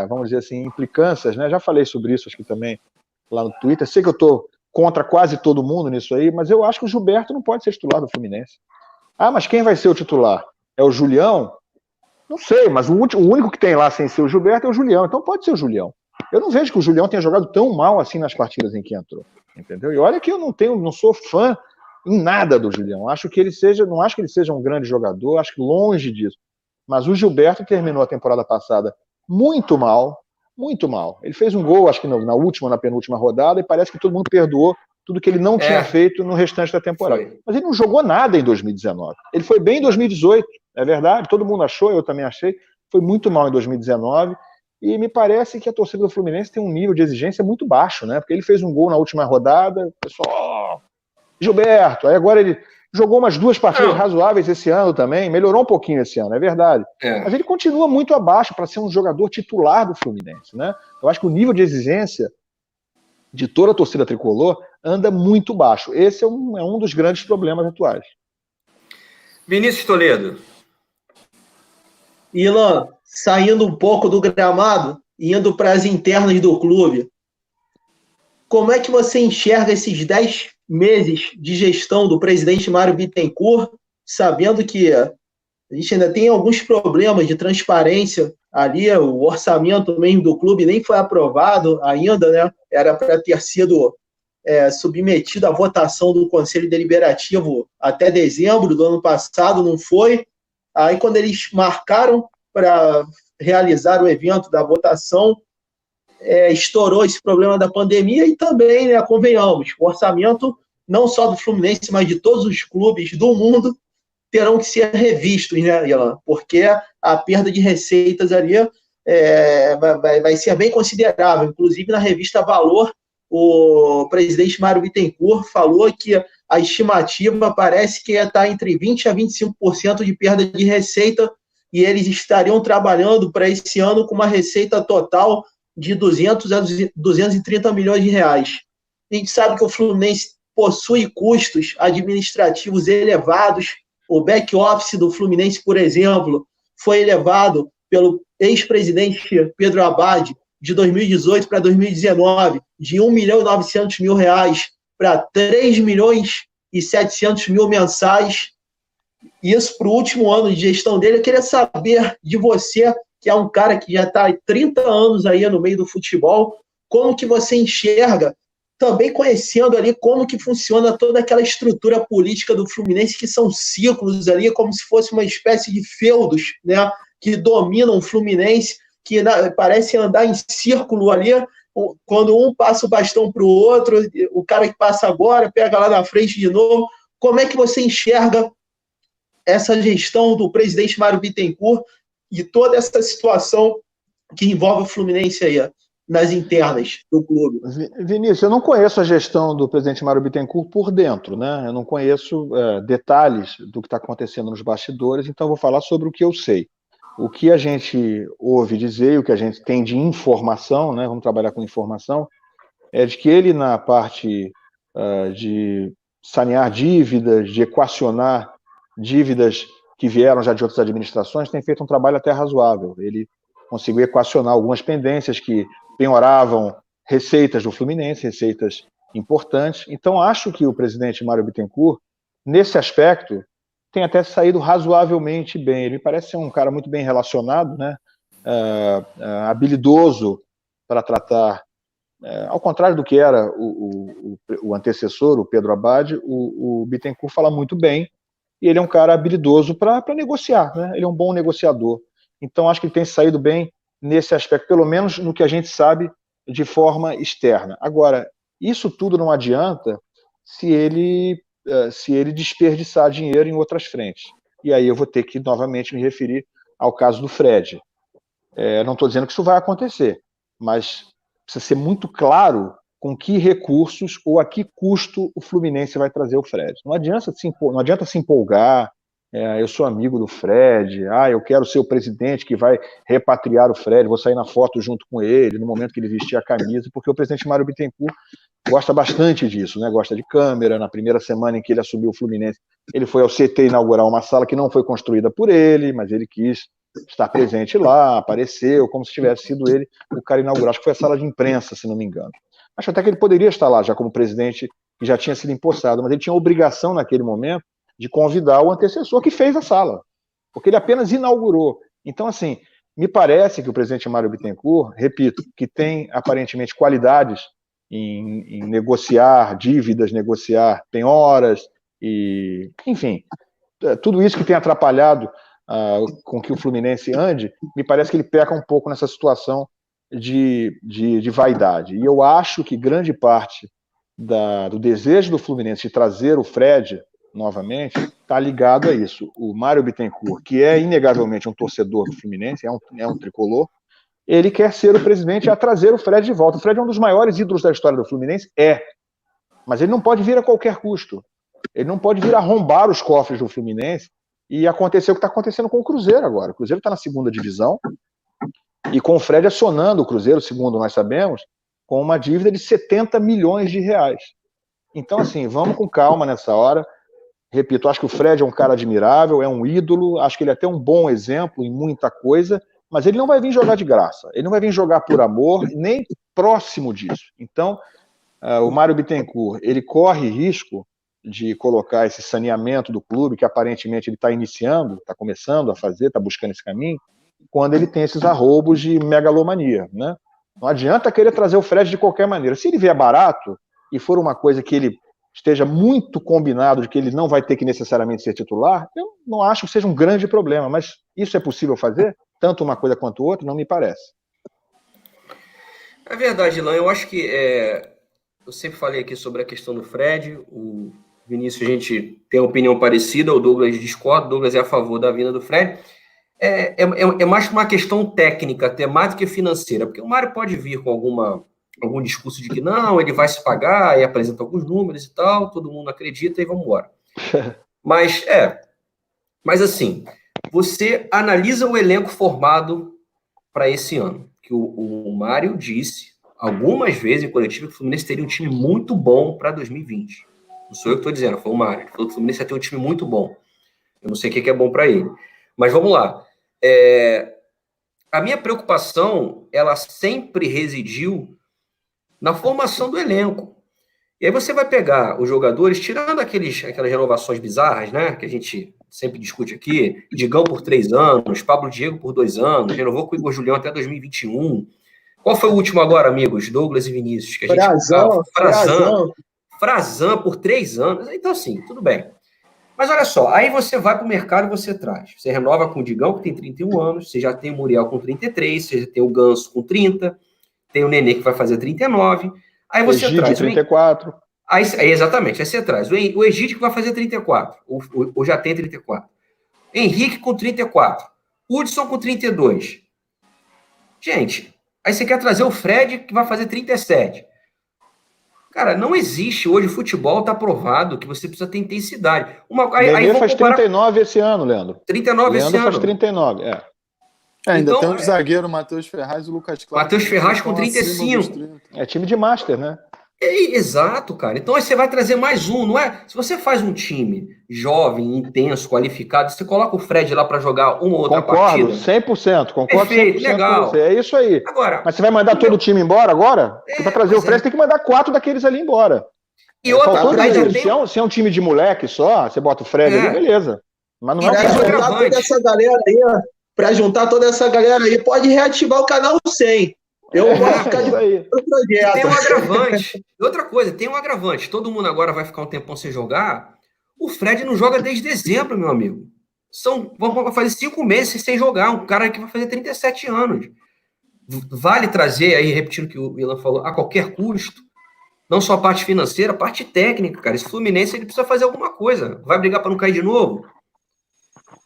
vamos dizer assim, implicâncias, né? Já falei sobre isso, acho que também lá no Twitter. Sei que eu estou contra quase todo mundo nisso aí, mas eu acho que o Gilberto não pode ser titular do Fluminense. Ah, mas quem vai ser o titular? É o Julião? Não sei, mas o único que tem lá sem ser o Gilberto é o Julião, então pode ser o Julião. Eu não vejo que o Julião tenha jogado tão mal assim nas partidas em que entrou, entendeu? E olha que eu não sou fã em nada do Julião. Não acho que ele seja um grande jogador, acho que longe disso. Mas o Gilberto terminou a temporada passada muito mal, muito mal. Ele fez um gol, acho que na penúltima rodada, e parece que todo mundo perdoou tudo que ele não tinha feito no restante da temporada. Mas ele não jogou nada em 2019. Ele foi bem em 2018, é verdade, todo mundo achou, eu também achei. Foi muito mal em 2019, e me parece que a torcida do Fluminense tem um nível de exigência muito baixo, né? Porque ele fez um gol na última rodada, o pessoal, Gilberto, aí agora ele jogou umas 2 partidas razoáveis esse ano também, melhorou um pouquinho esse ano, é verdade. Mas ele continua muito abaixo para ser um jogador titular do Fluminense, né? Eu acho que o nível de exigência de toda a torcida tricolor anda muito baixo. Esse é um dos grandes problemas atuais. Vinícius Toledo. Ilan, saindo um pouco do gramado e indo para as internas do clube, como é que você enxerga esses 10 meses de gestão do presidente Mário Bittencourt, sabendo que a gente ainda tem alguns problemas de transparência ali, o orçamento mesmo do clube nem foi aprovado ainda, né? Era para ter sido submetido à votação do Conselho Deliberativo até dezembro do ano passado, não foi. Aí, quando eles marcaram para realizar o evento da votação, estourou esse problema da pandemia e também, né, convenhamos, o orçamento não só do Fluminense, mas de todos os clubes do mundo terão que ser revistos, né, Ilan? Porque a perda de receitas ali vai ser bem considerável. Inclusive, na revista Valor, o presidente Mário Bittencourt falou que a estimativa parece que está entre 20% a 25% de perda de receita, e eles estariam trabalhando para esse ano com uma receita total de 200 a 230 milhões de reais. A gente sabe que o Fluminense possui custos administrativos elevados. O back-office do Fluminense, por exemplo, foi elevado pelo ex-presidente Pedro Abad de 2018 para 2019, de R$ 1.900.000 para 3.700.000 mensais. Isso para o último ano de gestão dele. Eu queria saber de você, que é um cara que já está há 30 anos aí no meio do futebol, como que você enxerga, também conhecendo ali como que funciona toda aquela estrutura política do Fluminense, que são ciclos ali, como se fosse uma espécie de feudos, né, que dominam o Fluminense, que parece andar em círculo ali, quando um passa o bastão para o outro, o cara que passa agora pega lá na frente de novo. Como é que você enxerga essa gestão do presidente Mário Bittencourt e toda essa situação que envolve o Fluminense aí, nas internas do clube? Vinícius, eu não conheço a gestão do presidente Mário Bittencourt por dentro, né? Eu não conheço detalhes do que está acontecendo nos bastidores, então eu vou falar sobre o que eu sei. O que a gente ouve dizer, o que a gente tem de informação, né? Vamos trabalhar com informação, é de que ele, na parte de sanear dívidas, de equacionar dívidas que vieram já de outras administrações, tem feito um trabalho até razoável. Ele conseguiu equacionar algumas pendências que penhoravam receitas do Fluminense, receitas importantes. Então, acho que o presidente Mário Bittencourt, nesse aspecto, tem até saído razoavelmente bem. Ele me parece ser um cara muito bem relacionado, né? Habilidoso para tratar, ao contrário do que era o antecessor, o Pedro Abad, o Bittencourt fala muito bem, e ele é um cara habilidoso para negociar, né? Ele é um bom negociador. Então, acho que ele tem saído bem nesse aspecto, pelo menos no que a gente sabe de forma externa. Agora, isso tudo não adianta se ele desperdiçar dinheiro em outras frentes. E aí eu vou ter que novamente me referir ao caso do Fred. Não estou dizendo que isso vai acontecer, mas precisa ser muito claro com que recursos ou a que custo o Fluminense vai trazer o Fred. Não adianta se empolgar, eu sou amigo do Fred, eu quero ser o presidente que vai repatriar o Fred, vou sair na foto junto com ele, no momento que ele vestir a camisa, porque o presidente Mário Bittencourt gosta bastante disso, né? Gosta de câmera. Na primeira semana em que ele assumiu o Fluminense, ele foi ao CT inaugurar uma sala que não foi construída por ele, mas ele quis estar presente lá, apareceu, como se tivesse sido ele o cara inaugurar. Acho que foi a sala de imprensa, se não me engano. Acho até que ele poderia estar lá, já como presidente, que já tinha sido empossado, mas ele tinha a obrigação, naquele momento, de convidar o antecessor que fez a sala, porque ele apenas inaugurou. Então, assim, me parece que o presidente Mário Bittencourt, repito, que tem aparentemente qualidades em negociar dívidas, negociar penhoras, e, enfim, tudo isso que tem atrapalhado com que o Fluminense ande, me parece que ele peca um pouco nessa situação de vaidade. E eu acho que grande parte do desejo do Fluminense de trazer o Fred novamente está ligado a isso. O Mário Bittencourt, que é inegavelmente um torcedor do Fluminense, é um tricolor, ele quer ser o presidente a trazer o Fred de volta. O Fred é um dos maiores ídolos da história do Fluminense, mas ele não pode vir a qualquer custo. Ele não pode vir arrombar os cofres do Fluminense e acontecer o que está acontecendo com o Cruzeiro agora. O Cruzeiro está na segunda divisão e com o Fred acionando o Cruzeiro, segundo nós sabemos, com uma dívida de 70 milhões de reais. Então, assim, vamos com calma nessa hora. Repito, acho que o Fred é um cara admirável, é um ídolo, acho que ele é até um bom exemplo em muita coisa, mas ele não vai vir jogar de graça, ele não vai vir jogar por amor, nem próximo disso. Então, o Mário Bittencourt, ele corre risco de colocar esse saneamento do clube, que aparentemente ele está iniciando, está começando a fazer, está buscando esse caminho, quando ele tem esses arroubos de megalomania, né? Não adianta querer trazer o Fred de qualquer maneira. Se ele vier barato e for uma coisa que ele esteja muito combinado de que ele não vai ter que necessariamente ser titular, eu não acho que seja um grande problema, mas isso é possível fazer? Tanto uma coisa quanto outra, não me parece. É verdade, Ilan. Eu acho que eu sempre falei aqui sobre a questão do Fred. O Vinícius, a gente tem uma opinião parecida, o Douglas discorda, o Douglas é a favor da vinda do Fred. É mais uma questão técnica, até mais do que financeira, porque o Mário pode vir com algum discurso de que não, ele vai se pagar e apresenta alguns números e tal, todo mundo acredita e vamos embora. Mas assim, você analisa o elenco formado para esse ano, que o Mário disse algumas vezes em coletivo que o Fluminense teria um time muito bom para 2020. Não sou eu que estou dizendo, foi o Mário. Ele falou que o Fluminense ia ter um time muito bom. Eu não sei o que é bom para ele. Mas vamos lá. A minha preocupação, ela sempre residiu na formação do elenco. E aí você vai pegar os jogadores, tirando aquelas renovações bizarras, né, que a gente sempre discute aqui, Digão por 3 anos, Pablo Diego por 2 anos, renovou com o Igor Julião até 2021. Qual foi o último agora, amigos? Douglas e Vinícius. Que a gente Frazan por 3 anos. Então, assim, tudo bem. Mas olha só, aí você vai para o mercado e você traz. Você renova com o Digão, que tem 31 anos, você já tem o Muriel com 33, você já tem o Ganso com 30, tem o Nenê que vai fazer 39, aí você Egídio, traz... 34. Exatamente, aí você traz o Egídio que vai fazer 34, ou já tem 34. Henrique com 34, Hudson com 32. Gente, aí você quer trazer o Fred que vai fazer 37. Cara, não existe hoje, o futebol está provado que você precisa ter intensidade. Nenê faz 39 esse ano, Leandro. 39 esse ano. Leandro faz 39, ainda tem o zagueiro Matheus Ferraz e o Lucas Claro. Matheus Ferraz com 35. É time de Master, né? Exato, cara. Então aí você vai trazer mais um, não é? Se você faz um time jovem, intenso, qualificado, você coloca o Fred lá para jogar uma ou outra partida. 100%, concordo. Perfeito, 100% legal. com você. É isso aí. Agora, mas você vai mandar todo o time embora agora? Porque para trazer o Fred tem que mandar 4 daqueles ali embora. E outra, se é um time de moleque só, você bota o Fred ali, beleza. Mas não é para juntar toda essa galera aí, pode reativar o canal 100. Eu vou ficar de projeto. Tem um agravante. Outra coisa, tem um agravante. Todo mundo agora vai ficar um tempão sem jogar. O Fred não joga desde dezembro, meu amigo. Vamos fazer 5 meses sem jogar. Um cara que vai fazer 37 anos. Vale trazer, aí repetindo o que o Ilan falou, a qualquer custo. Não só a parte financeira, a parte técnica, cara. Esse Fluminense ele precisa fazer alguma coisa. Vai brigar para não cair de novo?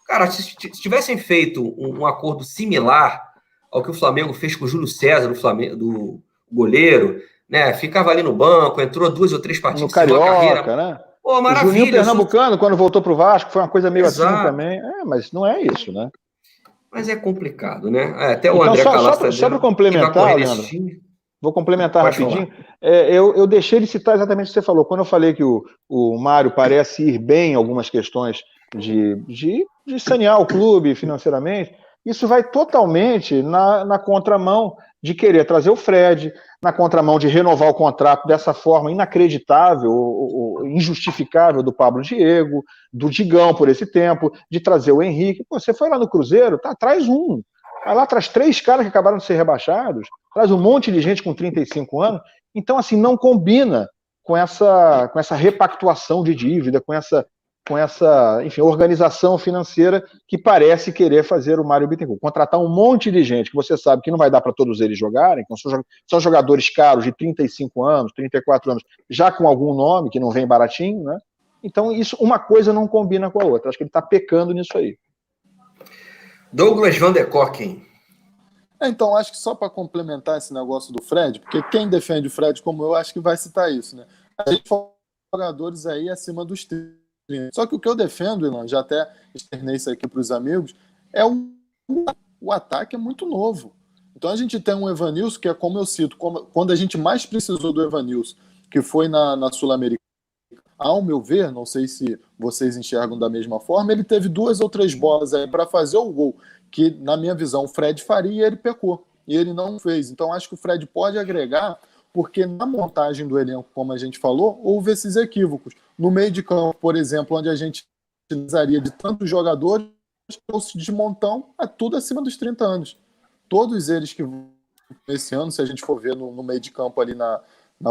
Cara, se tivessem feito um acordo similar ao que o Flamengo fez com o Júlio César, do goleiro, né? Ficava ali no banco, entrou 2 ou 3 No partidas, encerrou a Carioca, carreira. né? Pô, O Juninho maravilha, Pernambucano, quando voltou para o Vasco, foi uma coisa meio assim exato. também. Mas não é isso, né? Mas é complicado, né? Até o Então, André só Calastro tá para dizendo que vai complementar, correr nesse Leandro, time. vou complementar Pode falar. rapidinho. Eu deixei de citar exatamente o que você falou. Quando eu falei que o Mário parece ir bem em algumas questões de sanear o clube financeiramente, isso vai totalmente na contramão de querer trazer o Fred, na contramão de renovar o contrato dessa forma inacreditável, injustificável do Pablo Diego, do Digão por esse tempo, de trazer o Henrique. Pô, você foi lá no Cruzeiro, tá, traz um. Vai lá, traz 3 caras que acabaram de ser rebaixados, traz um monte de gente com 35 anos. Então, assim, não combina com essa repactuação de dívida, com essa, enfim, organização financeira que parece querer fazer o Mário Bittencourt. Contratar um monte de gente que você sabe que não vai dar para todos eles jogarem, que são jogadores caros de 35 anos, 34 anos, já com algum nome, que não vem baratinho, né? Então, isso, uma coisa não combina com a outra. Acho que ele está pecando nisso aí. Douglas Van der Koken. Então, acho que só para complementar esse negócio do Fred, porque quem defende o Fred como eu, acho que vai citar isso, né? A gente fala jogadores aí acima dos 30. Só que o que eu defendo, Ilan, já até externei isso aqui para os amigos, é o ataque é muito novo. Então a gente tem um Evanilson, que é como eu cito, quando a gente mais precisou do Evanilson, que foi na Sul-Americana, ao meu ver, não sei se vocês enxergam da mesma forma, ele teve 2 ou 3 bolas aí para fazer o gol, que na minha visão o Fred faria e ele pecou, e ele não fez. Então acho que o Fred pode agregar, porque na montagem do elenco, como a gente falou, houve esses equívocos. No meio de campo, por exemplo, onde a gente utilizaria de tantos jogadores, de montão, é tudo acima dos 30 anos. Todos eles que esse ano, se a gente for ver no meio de campo ali na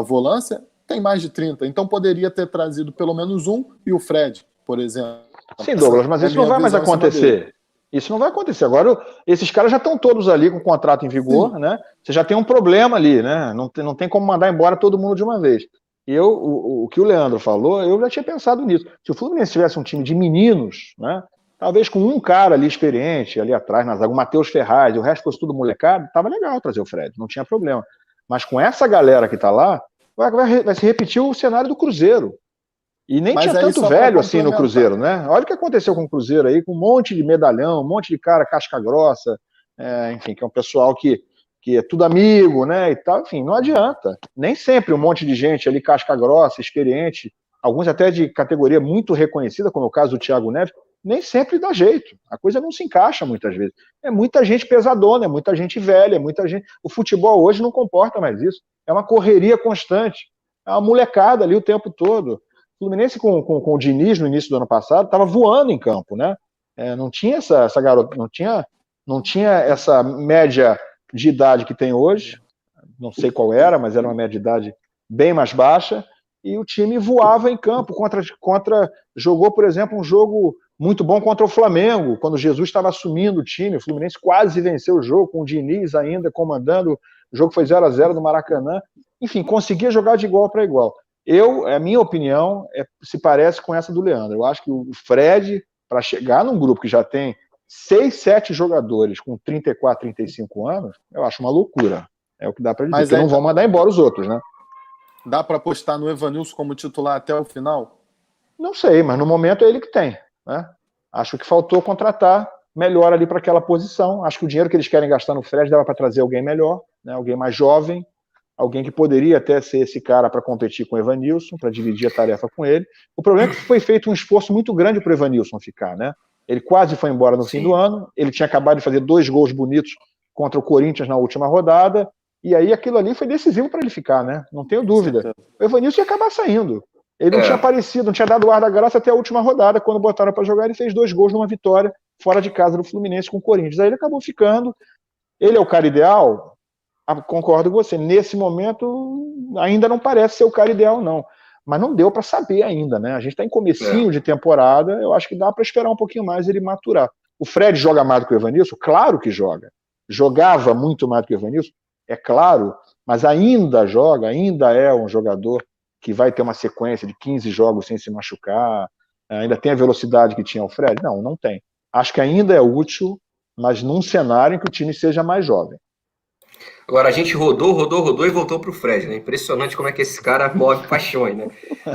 volância, tem mais de 30. Então poderia ter trazido pelo menos um e o Fred, por exemplo. Sim, Douglas, mas isso não vai mais acontecer. Isso não vai acontecer. Agora, esses caras já estão todos ali com o contrato em vigor, sim, né? Você já tem um problema ali, né? Não tem como mandar embora todo mundo de uma vez. E o que o Leandro falou, eu já tinha pensado nisso. Se o Fluminense tivesse um time de meninos, né? Talvez com um cara ali experiente, ali atrás na zaga, o Matheus Ferraz, e o resto fosse tudo molecado, tava legal trazer o Fred, não tinha problema. Mas com essa galera que tá lá, vai se repetir o cenário do Cruzeiro. E nem tinha tanto velho assim no Cruzeiro, né? Olha o que aconteceu com o Cruzeiro aí, com um monte de medalhão, um monte de cara casca grossa, enfim, que é um pessoal que é tudo amigo, né, e tal. Enfim, não adianta. Nem sempre um monte de gente ali casca grossa, experiente, alguns até de categoria muito reconhecida, como é o caso do Thiago Neves, nem sempre dá jeito. A coisa não se encaixa muitas vezes. É muita gente pesadona, é muita gente velha, é muita gente... O futebol hoje não comporta mais isso. É uma correria constante. É uma molecada ali o tempo todo. O Fluminense com o Diniz no início do ano passado estava voando em campo, né? Não tinha essa garota, não tinha essa média de idade que tem hoje, não sei qual era, mas era uma média de idade bem mais baixa, e o time voava em campo, jogou, por exemplo, um jogo muito bom contra o Flamengo, quando Jesus estava assumindo o time, o Fluminense quase venceu o jogo, com o Diniz ainda comandando, o jogo foi 0-0 no Maracanã, enfim, conseguia jogar de igual para igual. A minha opinião se parece com essa do Leandro. Eu acho que o Fred, para chegar num grupo que já tem 6, 7 jogadores com 34, 35 anos, eu acho uma loucura. É o que dá para dizer, porque não vão mandar embora os outros, né? Dá para apostar no Evanilson como titular até o final? Não sei, mas no momento é ele que tem, né? Acho que faltou contratar melhor ali para aquela posição. Acho que o dinheiro que eles querem gastar no Fred dava para trazer alguém melhor, né? Alguém mais jovem, alguém que poderia até ser esse cara para competir com o Evanilson, para dividir a tarefa com ele. O problema é que foi feito um esforço muito grande para o Evanilson ficar, né? Ele quase foi embora no fim do ano, ele tinha acabado de fazer 2 gols bonitos contra o Corinthians na última rodada, e aí aquilo ali foi decisivo para ele ficar, né? Não tenho dúvida. O Evanilson ia acabar saindo. Ele não tinha aparecido, não tinha dado o ar da graça até a última rodada, quando botaram para jogar, ele fez 2 gols numa vitória fora de casa do Fluminense com o Corinthians. Aí ele acabou ficando. Ele é o cara ideal? Concordo com você. Nesse momento, ainda não parece ser o cara ideal, não. Mas não deu para saber ainda, né? A gente está em comecinho de temporada, eu acho que dá para esperar um pouquinho mais ele maturar. O Fred joga mais do que o Evanilson? Claro que joga. Jogava muito mais do que o Evanilson? É claro, mas ainda joga, ainda é um jogador que vai ter uma sequência de 15 jogos sem se machucar, ainda tem a velocidade que tinha o Fred? Não, não tem. Acho que ainda é útil, mas num cenário em que o time seja mais jovem. Agora, a gente rodou e voltou para o Fred, né? Impressionante como é que esse cara move paixões, né?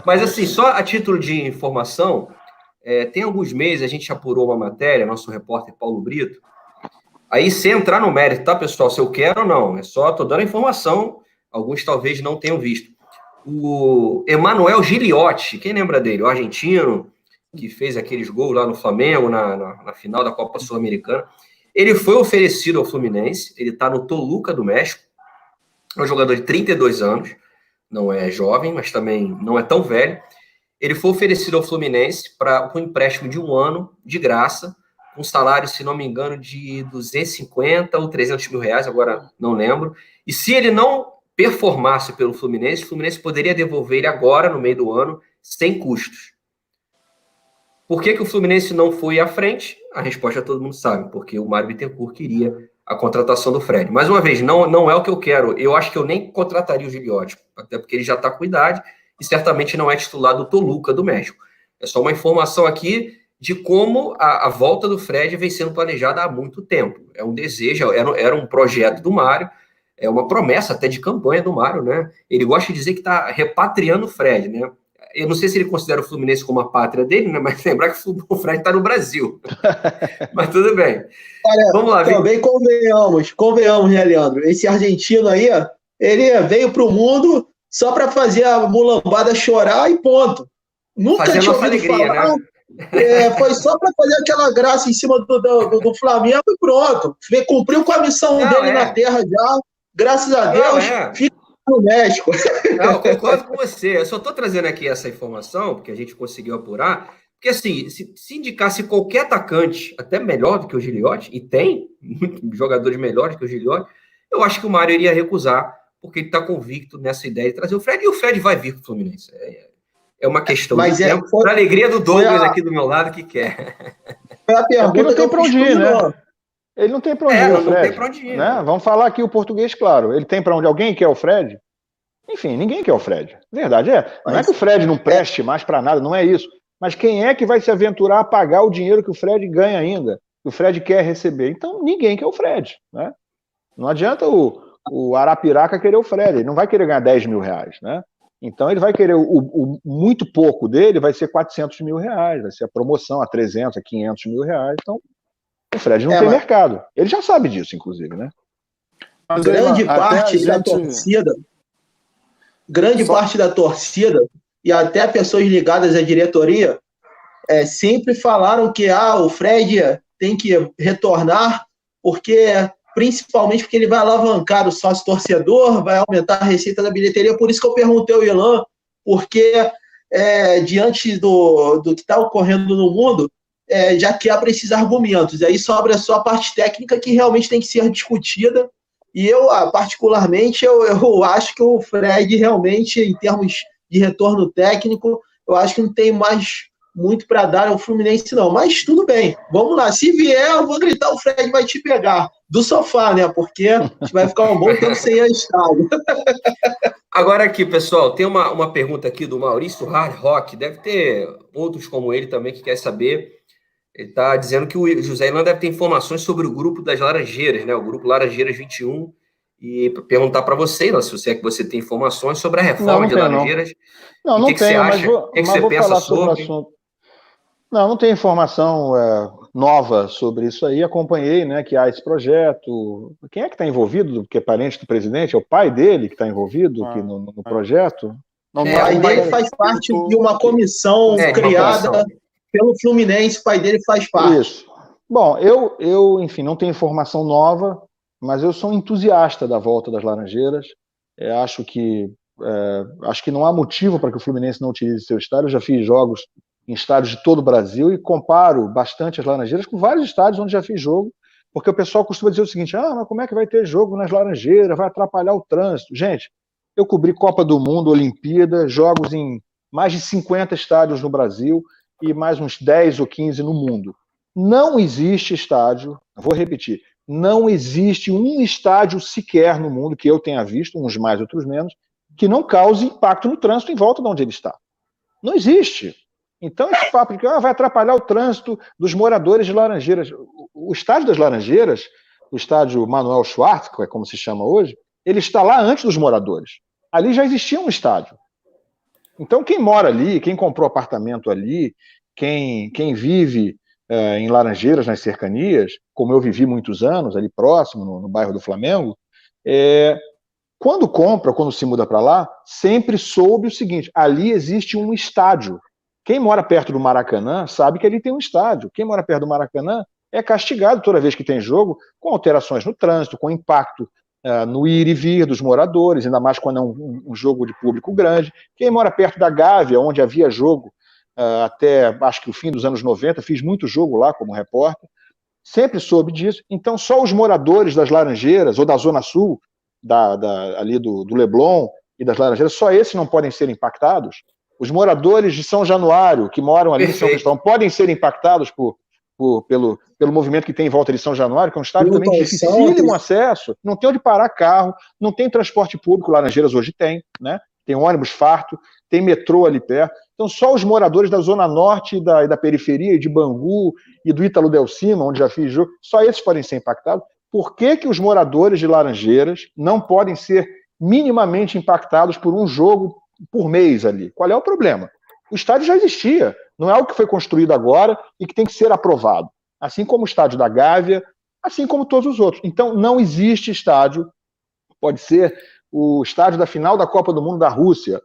Mas, assim, só a título de informação, tem alguns meses a gente apurou uma matéria, nosso repórter Paulo Brito. Aí, sem entrar no mérito, tá, pessoal? Se eu quero ou não, é só, tô dando a informação, alguns talvez não tenham visto. O Emanuel Gigliotti, quem lembra dele? O argentino, que fez aqueles gols lá no Flamengo, na final da Copa Sul-Americana. Ele foi oferecido ao Fluminense, ele está no Toluca do México, é um jogador de 32 anos, não é jovem, mas também não é tão velho. Ele foi oferecido ao Fluminense para um empréstimo de 1 ano, de graça, com salário, se não me engano, de 250 ou 300 mil reais, agora não lembro. E se ele não performasse pelo Fluminense, o Fluminense poderia devolver ele agora, no meio do ano, sem custos. Por que o Fluminense não foi à frente? A resposta todo mundo sabe, porque o Mário Bittencourt queria a contratação do Fred. Mais uma vez, não é o que eu quero. Eu acho que eu nem contrataria o Gigliotti, até porque ele já está com idade e certamente não é titular do Toluca do México. É só uma informação aqui de como a volta do Fred vem sendo planejada há muito tempo. É um desejo, era um projeto do Mário, é uma promessa até de campanha do Mário, né? Ele gosta de dizer que está repatriando o Fred, né? Eu não sei se ele considera o Fluminense como a pátria dele, né? Mas lembrar que o Fred está no Brasil. Mas tudo bem. Olha, vamos lá. Também convenhamos, né, Leandro? Esse argentino aí, ele veio para o mundo só para fazer a mulambada chorar e ponto. Nunca fazer tinha a nossa ouvido alegria, falar. Né? Foi só para fazer aquela graça em cima do Flamengo e pronto. Cumpriu com a missão dele na Terra já. Graças a Deus, fica no México. Não, eu concordo com você. Eu só estou trazendo aqui essa informação, porque a gente conseguiu apurar, porque assim, se indicasse qualquer atacante, até melhor do que o Gigliotti, e tem jogadores melhores que o Gigliotti, eu acho que o Mário iria recusar, porque ele está convicto nessa ideia de trazer o Fred, e o Fred vai vir para o Fluminense. É uma questão de tempo, para a alegria do Douglas aqui do meu lado, que quer. Foi a pergunta não tem para onde ir, né? Ele não tem para onde ir, o Fred. Não tem para onde ir. Né? Vamos falar aqui o português claro. Ele tem para onde? Alguém quer o Fred? Enfim, ninguém quer o Fred. Verdade é. Não é que o Fred não preste mais para nada, não é isso. Mas quem é que vai se aventurar a pagar o dinheiro que o Fred ganha ainda? Que o Fred quer receber? Então, ninguém quer o Fred. Né? Não adianta o Arapiraca querer o Fred. Ele não vai querer ganhar 10 mil reais. Né? Então, ele vai querer o muito pouco dele, vai ser 400 mil reais. Vai ser a promoção a 300, a 500 mil reais. Então, o Fred não tem mercado. Ele já sabe disso, inclusive, né? Mas grande parte da torcida e até pessoas ligadas à diretoria sempre falaram que o Fred tem que retornar principalmente porque ele vai alavancar o sócio torcedor, vai aumentar a receita da bilheteria. Por isso que eu perguntei ao Ilan, porque diante do que está ocorrendo no mundo, já quebra esses argumentos. Aí sobra só a parte técnica que realmente tem que ser discutida. E eu, particularmente, eu acho que o Fred realmente, em termos de retorno técnico, eu acho que não tem mais muito para dar ao Fluminense, não. Mas tudo bem, vamos lá. Se vier, eu vou gritar, o Fred vai te pegar. Do sofá, né? Porque a gente vai ficar um bom tempo sem ir ao estádio. Agora aqui, pessoal, tem uma pergunta aqui do Maurício Hard Rock. Deve ter outros como ele também que quer saber. Ele está dizendo que o José Ilan deve ter informações sobre o grupo das Laranjeiras, né? O grupo Laranjeiras 21. E perguntar para você, Ilan, se você tem informações sobre a reforma de Laranjeiras. Não tenho, você acha? O que você pensa sobre o assunto? Não tenho informação nova sobre isso aí. Acompanhei, né, que há esse projeto. Quem é que está envolvido? Que é parente do presidente? É o pai dele que está envolvido no projeto? O pai dele faz parte de uma comissão criada pelo Fluminense. O pai dele faz parte. Isso. Bom, eu enfim, não tenho informação nova, mas eu sou um entusiasta da volta das Laranjeiras. Acho que não há motivo para que o Fluminense não utilize seu estádio. Eu já fiz jogos em estádios de todo o Brasil e comparo bastante as Laranjeiras com vários estádios onde já fiz jogo, porque o pessoal costuma dizer o seguinte: mas como é que vai ter jogo nas Laranjeiras? Vai atrapalhar o trânsito. Gente, eu cobri Copa do Mundo, Olimpíada, jogos em mais de 50 estádios no Brasil e mais uns 10 ou 15 no mundo. Não existe estádio, vou repetir, não existe um estádio sequer no mundo que eu tenha visto, uns mais, outros menos, que não cause impacto no trânsito em volta de onde ele está. Não existe. Então, esse papo de que vai atrapalhar o trânsito dos moradores de Laranjeiras. O estádio das Laranjeiras o estádio Manuel Schwartz, que é como se chama hoje, ele está lá antes dos moradores. Ali já existia um estádio. Então, quem mora ali, quem comprou apartamento ali, quem vive em Laranjeiras, nas cercanias, como eu vivi muitos anos, ali próximo, no bairro do Flamengo, quando compra, quando se muda para lá, sempre soube o seguinte, ali existe um estádio. Quem mora perto do Maracanã sabe que ali tem um estádio. Quem mora perto do Maracanã é castigado toda vez que tem jogo, com alterações no trânsito, com impacto no ir e vir dos moradores, ainda mais quando é um jogo de público grande. Quem mora perto da Gávea, onde havia jogo até, acho que o fim dos anos 90, fiz muito jogo lá como repórter, sempre soube disso. Então, só os moradores das Laranjeiras, ou da Zona Sul, ali do Leblon e das Laranjeiras, só esses não podem ser impactados. Os moradores de São Januário, que moram ali em São Cristóvão, podem ser impactados pelo movimento que tem em volta de São Januário, que é um estádio também de dificílimo acesso, não tem onde parar carro, não tem transporte público, Laranjeiras hoje tem, né? Tem ônibus farto, tem metrô ali perto. Então, só os moradores da Zona Norte e da periferia, de Bangu e do Ítalo Del Cima, onde já fiz jogo, só esses podem ser impactados. Por que os moradores de Laranjeiras não podem ser minimamente impactados por um jogo por mês ali? Qual é o problema? O estádio já existia, não é algo que foi construído agora e que tem que ser aprovado. Assim como o estádio da Gávea, assim como todos os outros. Então, não existe estádio, pode ser o estádio da final da Copa do Mundo da Rússia,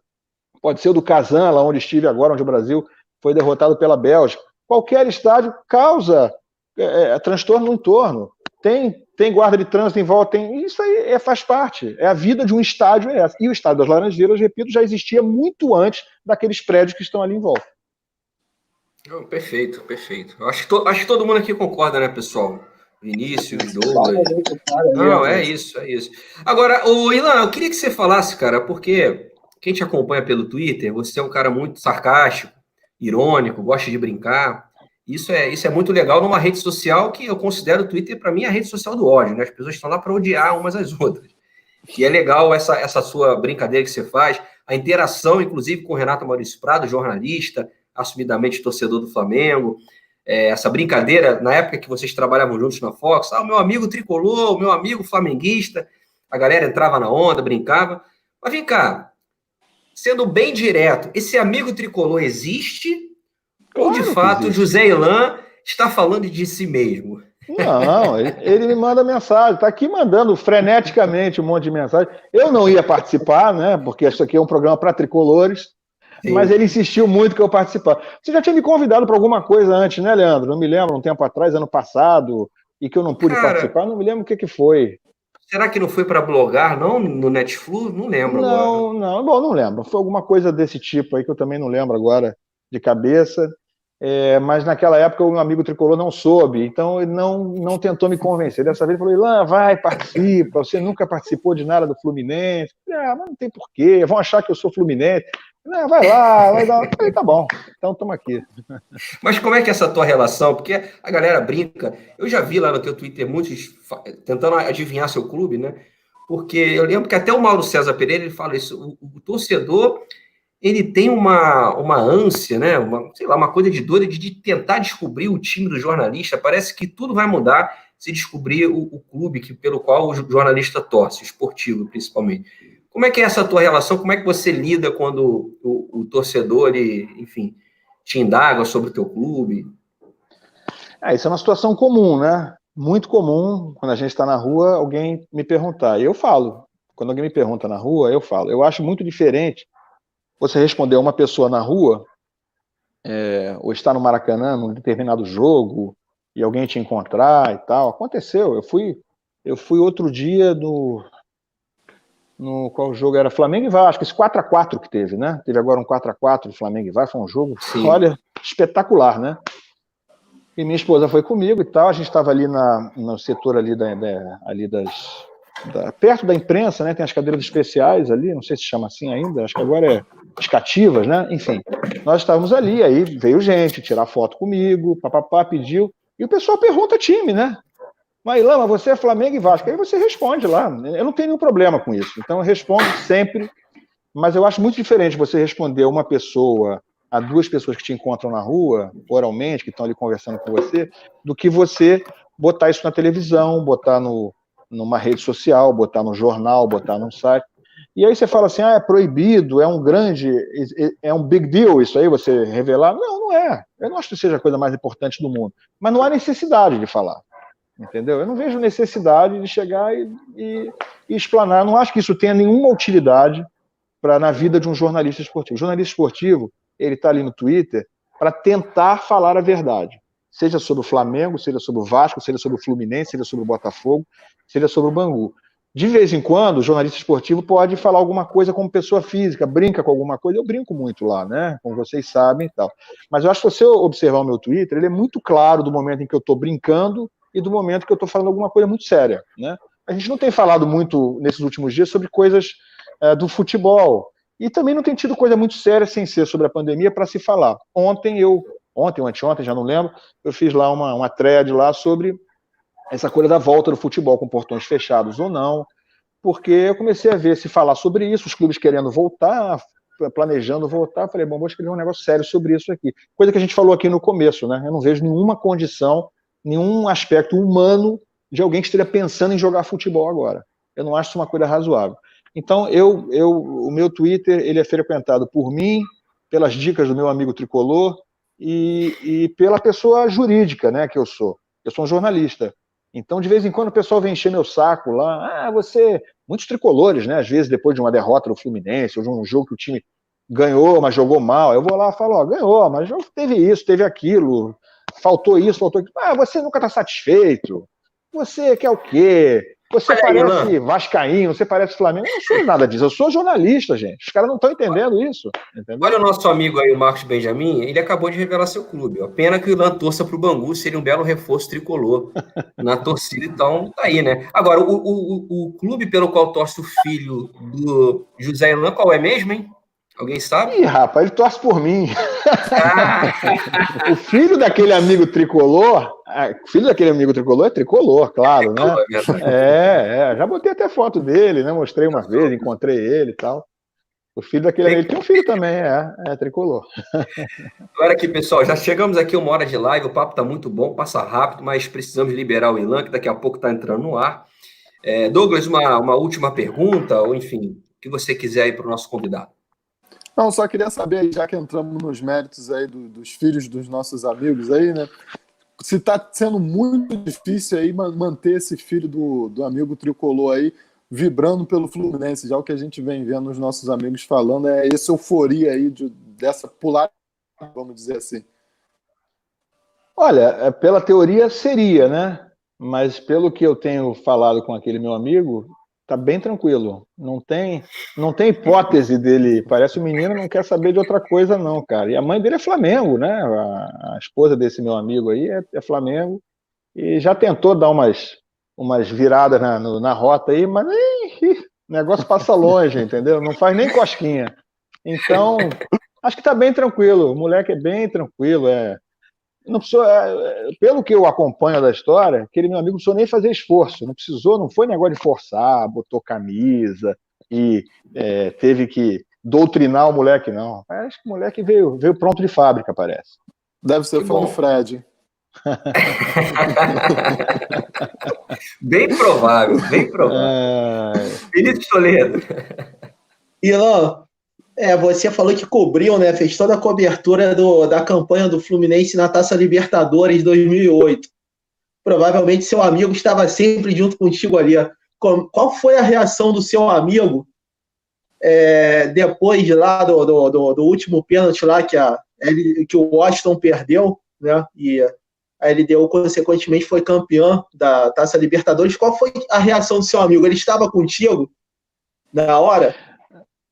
pode ser o do Kazan, lá onde estive agora, onde o Brasil foi derrotado pela Bélgica. Qualquer estádio causa transtorno no entorno. Tem guarda de trânsito em volta, isso aí faz parte. É a vida de um estádio é essa. E o estádio das Laranjeiras, repito, já existia muito antes daqueles prédios que estão ali em volta. Perfeito, perfeito. Eu acho que todo mundo aqui concorda, né, pessoal? Vinícius, Douglas. Não, é isso. Agora, Ilan, eu queria que você falasse, cara, porque quem te acompanha pelo Twitter, você é um cara muito sarcástico, irônico, gosta de brincar. Isso é muito legal numa rede social que eu considero o Twitter, para mim, a rede social do ódio, né? As pessoas estão lá para odiar umas às outras. E é legal essa sua brincadeira que você faz, a interação, inclusive, com o Renato Maurício Prado, jornalista, assumidamente torcedor do Flamengo, essa brincadeira, na época que vocês trabalhavam juntos na Fox, o meu amigo tricolor, o meu amigo flamenguista, a galera entrava na onda, brincava. Mas vem cá, sendo bem direto, esse amigo tricolor existe? Ou, de fato, José Ilan está falando de si mesmo? Não, ele me manda mensagem, está aqui mandando freneticamente um monte de mensagem. Eu não ia participar, né? Porque isso aqui é um programa para tricolores, sim, mas ele insistiu muito que eu participasse. Você já tinha me convidado para alguma coisa antes, né, Leandro? Não me lembro, um tempo atrás, ano passado, e que eu não pude participar, não me lembro o que foi. Será que não foi para blogar, não? No Netflix? Não lembro agora. Não lembro. Foi alguma coisa desse tipo aí que eu também não lembro agora de cabeça. Mas naquela época o amigo tricolor não soube, então ele não tentou me convencer. Dessa vez ele falou: Ilan, vai, participa, você nunca participou de nada do Fluminense. Mas não tem porquê, vão achar que eu sou Fluminense. Não, vai lá, vai dar. Falei, tá bom, então estamos aqui. Mas como é que é essa tua relação? Porque a galera brinca, eu já vi lá no teu Twitter muitos tentando adivinhar seu clube, né? Porque eu lembro que até o Mauro César Pereira, ele fala isso, o torcedor, ele tem uma ânsia, né? Uma coisa de doida de tentar descobrir o time do jornalista. Parece que tudo vai mudar se descobrir o clube pelo qual o jornalista torce, o esportivo principalmente. Como é que é essa tua relação? Como é que você lida quando o torcedor, enfim, te indaga sobre o teu clube? Isso é uma situação comum, né? Muito comum, quando a gente está na rua, alguém me perguntar. E eu falo. Quando alguém me pergunta na rua, eu falo. Eu acho muito diferente você responder a uma pessoa na rua, ou estar no Maracanã, num determinado jogo, e alguém te encontrar e tal. Aconteceu. Eu fui outro dia no qual jogo era Flamengo e Vasco, esse 4x4 que teve, né? Teve agora um 4x4 de Flamengo e Vasco, foi um jogo, sim, olha, espetacular, né? E minha esposa foi comigo e tal, a gente estava ali no setor ali perto da imprensa, né? Tem as cadeiras especiais ali, não sei se chama assim ainda, acho que agora é as cativas, né? Enfim, nós estávamos ali, aí veio gente tirar foto comigo, papapá, pediu, e o pessoal pergunta time, né? Mas, Ilan, você é Flamengo e Vasco. Aí você responde lá. Eu não tenho nenhum problema com isso. Então, eu respondo sempre. Mas eu acho muito diferente você responder a duas pessoas que te encontram na rua, oralmente, que estão ali conversando com você, do que você botar isso na televisão, botar numa rede social, botar no jornal, botar num site. E aí você fala assim, é proibido, é um big deal isso aí, você revelar. Não, não é. Eu não acho que seja a coisa mais importante do mundo. Mas não há necessidade de falar, entendeu? Eu não vejo necessidade de chegar e explanar. Eu não acho que isso tenha nenhuma utilidade na vida de um jornalista esportivo. O jornalista esportivo, ele está ali no Twitter para tentar falar a verdade. Seja sobre o Flamengo, seja sobre o Vasco, seja sobre o Fluminense, seja sobre o Botafogo, seja sobre o Bangu. De vez em quando, o jornalista esportivo pode falar alguma coisa como pessoa física, brinca com alguma coisa. Eu brinco muito lá, né? Como vocês sabem e tal. Mas eu acho que se você observar o meu Twitter, ele é muito claro do momento em que eu estou brincando e do momento que eu estou falando alguma coisa muito séria, né? A gente não tem falado muito nesses últimos dias sobre coisas do futebol. E também não tem tido coisa muito séria sem ser sobre a pandemia para se falar. Ontem ou anteontem, já não lembro, eu fiz lá uma thread lá sobre essa coisa da volta do futebol com portões fechados ou não, porque eu comecei a ver se falar sobre isso, os clubes querendo voltar, planejando voltar, falei, bom, vou escrever um negócio sério sobre isso aqui. Coisa que a gente falou aqui no começo, né? Eu não vejo nenhuma condição, nenhum aspecto humano de alguém que esteja pensando em jogar futebol agora. Eu não acho isso uma coisa razoável. Então, o meu Twitter, ele é frequentado por mim, pelas dicas do meu amigo tricolor e pela pessoa jurídica, né, que eu sou. Eu sou um jornalista. Então, de vez em quando, o pessoal vem encher meu saco lá. Muitos tricolores, né? Às vezes, depois de uma derrota do Fluminense, ou de um jogo que o time ganhou, mas jogou mal, eu vou lá e falo, ganhou, mas teve isso, teve aquilo, faltou isso, faltou aquilo. Você nunca está satisfeito. Você quer o quê? Você parece vascaíno, você parece Flamengo. Eu não sou nada disso, eu sou jornalista, gente. Os caras não estão entendendo isso. Entendeu? Olha o nosso amigo aí, o Marcos Benjamin, ele acabou de revelar seu clube. Ó. Pena que o Ilan torça para o Bangu, seria um belo reforço tricolor na torcida, então tá aí, né? Agora, o clube pelo qual torce o filho do José Ilan, qual é mesmo, hein? Alguém sabe? Ih, rapaz, ele torce por mim. O filho daquele amigo tricolor, é tricolor, claro, né? Já botei até foto dele, né? Mostrei uma vez, encontrei ele e tal. O filho daquele amigo tem um filho também, é tricolor. Agora aqui, pessoal, já chegamos aqui 1 hora de live, o papo tá muito bom, passa rápido, mas precisamos liberar o Ilan, que daqui a pouco tá entrando no ar. Douglas, uma última pergunta, ou enfim, o que você quiser aí para o nosso convidado. Não, só queria saber, já que entramos nos méritos aí dos filhos dos nossos amigos aí, né? Se está sendo muito difícil aí manter esse filho do amigo tricolor aí vibrando pelo Fluminense, já o que a gente vem vendo os nossos amigos falando é essa euforia aí dessa pular, vamos dizer assim. Olha, pela teoria seria, né? Mas pelo que eu tenho falado com aquele meu amigo, tá bem tranquilo. Não tem hipótese dele. Parece um menino, não quer saber de outra coisa, não, cara. E a mãe dele é Flamengo, né? A esposa desse meu amigo aí é Flamengo. E já tentou dar umas viradas na rota aí, mas o negócio passa longe, entendeu? Não faz nem cosquinha. Então, acho que tá bem tranquilo. O moleque é bem tranquilo, Não precisou, pelo que eu acompanho da história, aquele meu amigo não precisou nem fazer esforço, não foi negócio de forçar, botou camisa e teve que doutrinar o moleque, não. Acho que o moleque veio pronto de fábrica, parece. Deve ser fã do Fred. Bem provável. Vinícius Toledo. Ilan, você falou que cobriu, né? Fez toda a cobertura da campanha do Fluminense na Taça Libertadores 2008. Provavelmente seu amigo estava sempre junto contigo ali. Qual foi a reação do seu amigo depois de lá do último pênalti lá que o Washington perdeu, né? E a LDU, consequentemente, foi campeã da Taça Libertadores. Qual foi a reação do seu amigo? Ele estava contigo na hora?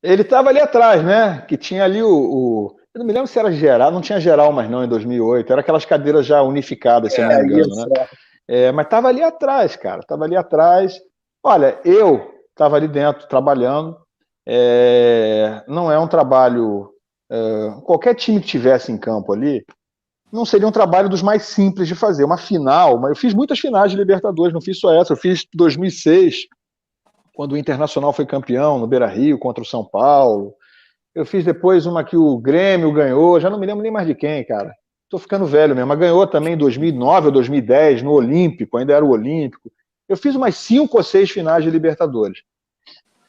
Ele estava ali atrás, né? Que tinha ali eu não me lembro se era geral, não tinha geral mais não em 2008. Era aquelas cadeiras já unificadas, se eu não me engano, né? Mas estava ali atrás, cara. Estava ali atrás. Olha, eu estava ali dentro trabalhando. Não é um trabalho... qualquer time que tivesse em campo ali, não seria um trabalho dos mais simples de fazer. Uma final, mas eu fiz muitas finais de Libertadores, não fiz só essa. Eu fiz 2006, quando o Internacional foi campeão no Beira-Rio contra o São Paulo. Eu fiz depois uma que o Grêmio ganhou, já não me lembro nem mais de quem, cara. Estou ficando velho mesmo, mas ganhou também em 2009 ou 2010, no Olímpico, ainda era o Olímpico. Eu fiz umas 5 ou 6 finais de Libertadores.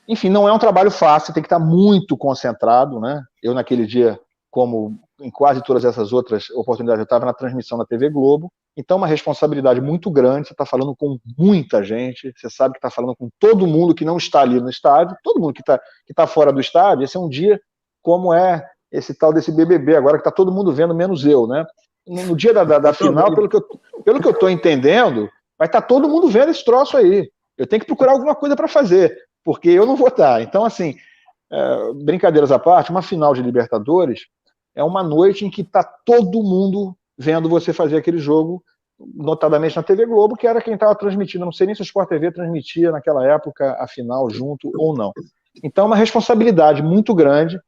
Enfim, não é um trabalho fácil, tem que estar muito concentrado, né? Eu, naquele dia, como em quase todas essas outras oportunidades, eu estava na transmissão da TV Globo, então uma responsabilidade muito grande, você está falando com muita gente, você sabe que está falando com todo mundo que não está ali no estádio, todo mundo que tá fora do estádio. Esse é um dia como é esse tal desse BBB, agora que está todo mundo vendo, menos eu, né? No dia da final, pelo que eu estou entendendo, vai estar todo mundo vendo esse troço aí. Eu tenho que procurar alguma coisa para fazer, porque eu não vou estar. Então, assim, brincadeiras à parte, uma final de Libertadores é uma noite em que está todo mundo vendo você fazer aquele jogo, notadamente na TV Globo, que era quem estava transmitindo. Não sei nem se o Sport TV transmitia naquela época a final junto ou não. Então, é uma responsabilidade muito grande.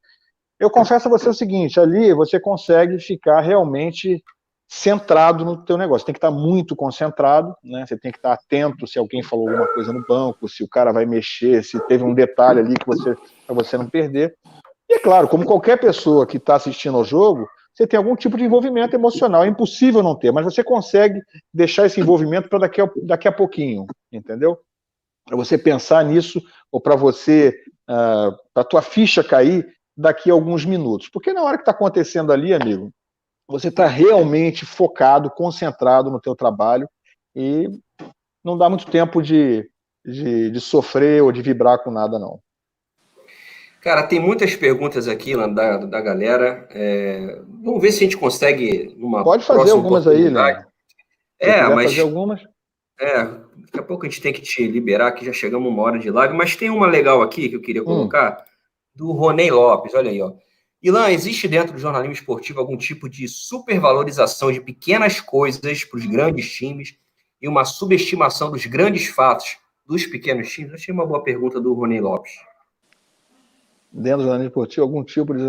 Eu confesso a você o seguinte, ali você consegue ficar realmente centrado no teu negócio, tem que estar muito concentrado, né? Você tem que estar atento se alguém falou alguma coisa no banco, se o cara vai mexer, se teve um detalhe ali que para você não perder. E é claro, como qualquer pessoa que está assistindo ao jogo, você tem algum tipo de envolvimento emocional, é impossível não ter, mas você consegue deixar esse envolvimento para daqui a pouquinho, entendeu? Para você pensar nisso, ou para você, para a tua ficha cair daqui a alguns minutos. Porque na hora que está acontecendo ali, amigo, você está realmente focado, concentrado no teu trabalho e não dá muito tempo de sofrer ou de vibrar com nada, não. Cara, tem muitas perguntas aqui lá da galera. Vamos ver se a gente consegue, numa Pode fazer próxima algumas aí, oportunidade. Leandro. Se quiser fazer Mas algumas. daqui a pouco a gente tem que te liberar, que já chegamos uma hora de live. Mas tem uma legal aqui que eu queria colocar, do Ronei Lopes. Olha aí, ó. Ilan, existe dentro do jornalismo esportivo algum tipo de supervalorização de pequenas coisas para os grandes times e uma subestimação dos grandes fatos dos pequenos times? Eu achei uma boa pergunta do Ronei Lopes. Dentro do jornalismo esportivo, algum tipo de...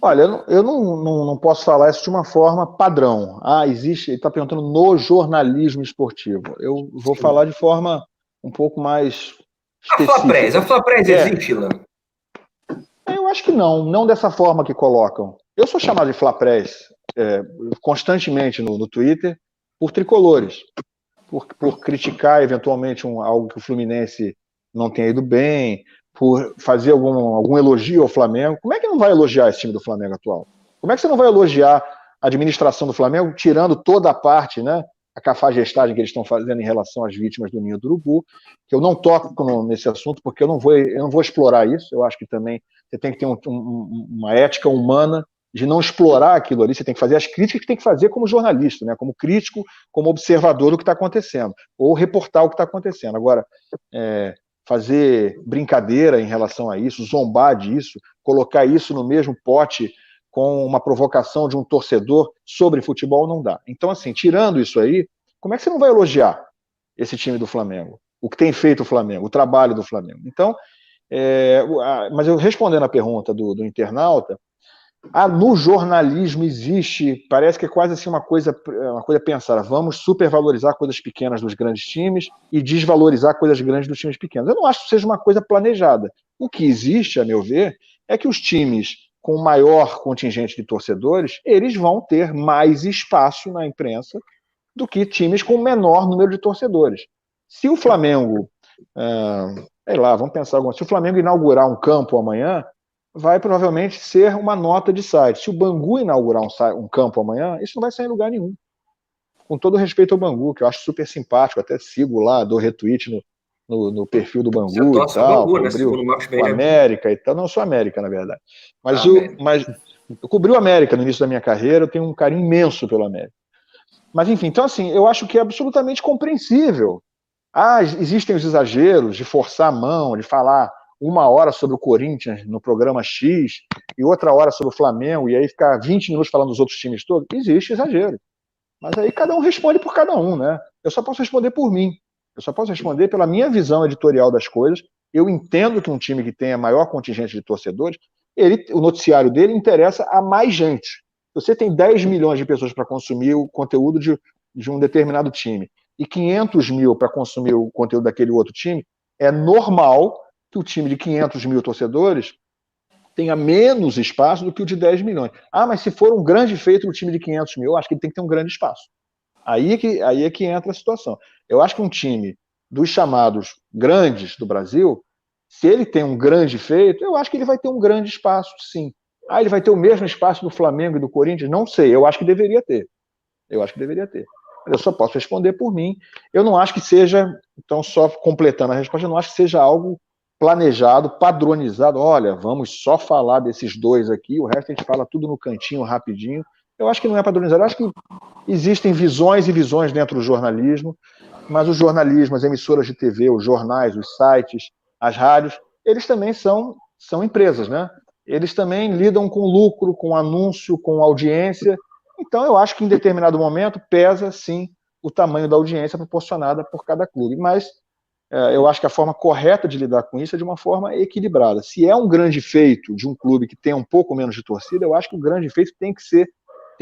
Olha, eu não posso falar isso de uma forma padrão. Existe, ele está perguntando no jornalismo esportivo. Eu vou falar de forma um pouco mais específica. A Flapress existe, Ilan? Eu acho que não dessa forma que colocam. Eu sou chamado de Flapress constantemente no Twitter por tricolores, por criticar eventualmente algo que o Fluminense não tenha ido bem, por fazer algum elogio ao Flamengo. Como é que não vai elogiar esse time do Flamengo atual? Como é que você não vai elogiar a administração do Flamengo, tirando toda a parte, né, a cafajestagem que eles estão fazendo em relação às vítimas do Ninho do Urubu, que eu não toco nesse assunto, porque eu não vou explorar isso. Eu acho que também você tem que ter uma ética humana de não explorar aquilo ali. Você tem que fazer as críticas que tem que fazer como jornalista, né, como crítico, como observador do que está acontecendo, ou reportar o que está acontecendo. Agora, fazer brincadeira em relação a isso, zombar disso, colocar isso no mesmo pote com uma provocação de um torcedor sobre futebol, não dá. Então, assim, tirando isso aí, como é que você não vai elogiar esse time do Flamengo? O que tem feito o Flamengo, o trabalho do Flamengo? Então, mas eu respondendo a pergunta do internauta, no jornalismo existe, parece que é quase assim uma coisa pensar, vamos supervalorizar coisas pequenas dos grandes times e desvalorizar coisas grandes dos times pequenos. Eu não acho que seja uma coisa planejada. O que existe, a meu ver, é que os times com maior contingente de torcedores, eles vão ter mais espaço na imprensa do que times com menor número de torcedores. Se o Flamengo, sei lá, vamos pensar se o Flamengo inaugurar um campo amanhã, vai provavelmente ser uma nota de site. Se o Bangu inaugurar um campo amanhã, isso não vai sair em lugar nenhum. Com todo respeito ao Bangu, que eu acho super simpático, até sigo lá, dou retweet no perfil do Bangu e tal, Bangu, né? o América e tal. Não, eu sou América, na verdade. Mas eu cobri o América no início da minha carreira, eu tenho um carinho imenso pelo América. Mas, enfim, então, assim, eu acho que é absolutamente compreensível. Existem os exageros de forçar a mão, de falar 1 hora sobre o Corinthians no programa X e outra hora sobre o Flamengo, e aí ficar 20 minutos falando dos outros times todos. Existe exagero. Mas aí cada um responde por cada um, né? Eu só posso responder por mim. Eu só posso responder pela minha visão editorial das coisas. Eu entendo que um time que tenha maior contingente de torcedores, o noticiário dele interessa a mais gente. Você tem 10 milhões de pessoas para consumir o conteúdo de um determinado time e 500 mil para consumir o conteúdo daquele outro time, é normal que o time de 500 mil torcedores tenha menos espaço do que o de 10 milhões. Ah, mas se for um grande feito no time de 500 mil, eu acho que ele tem que ter um grande espaço. Aí é que entra a situação. Eu acho que um time dos chamados grandes do Brasil, se ele tem um grande feito, eu acho que ele vai ter um grande espaço, sim. Ah, ele vai ter o mesmo espaço do Flamengo e do Corinthians? Não sei, eu acho que deveria ter. Eu acho que deveria ter. Eu só posso responder por mim. Eu não acho que seja, então só completando a resposta, eu não acho que seja algo planejado, padronizado. Olha, vamos só falar desses dois aqui, o resto a gente fala tudo no cantinho, rapidinho. Eu acho que não é padronizado. Eu acho que existem visões e visões dentro do jornalismo, mas o jornalismo, as emissoras de TV, os jornais, os sites, as rádios, eles também são empresas, né? Eles também lidam com lucro, com anúncio, com audiência. Então, eu acho que em determinado momento pesa, sim, o tamanho da audiência proporcionada por cada clube. Mas eu acho que a forma correta de lidar com isso é de uma forma equilibrada. Se é um grande feito de um clube que tem um pouco menos de torcida, eu acho que o grande feito tem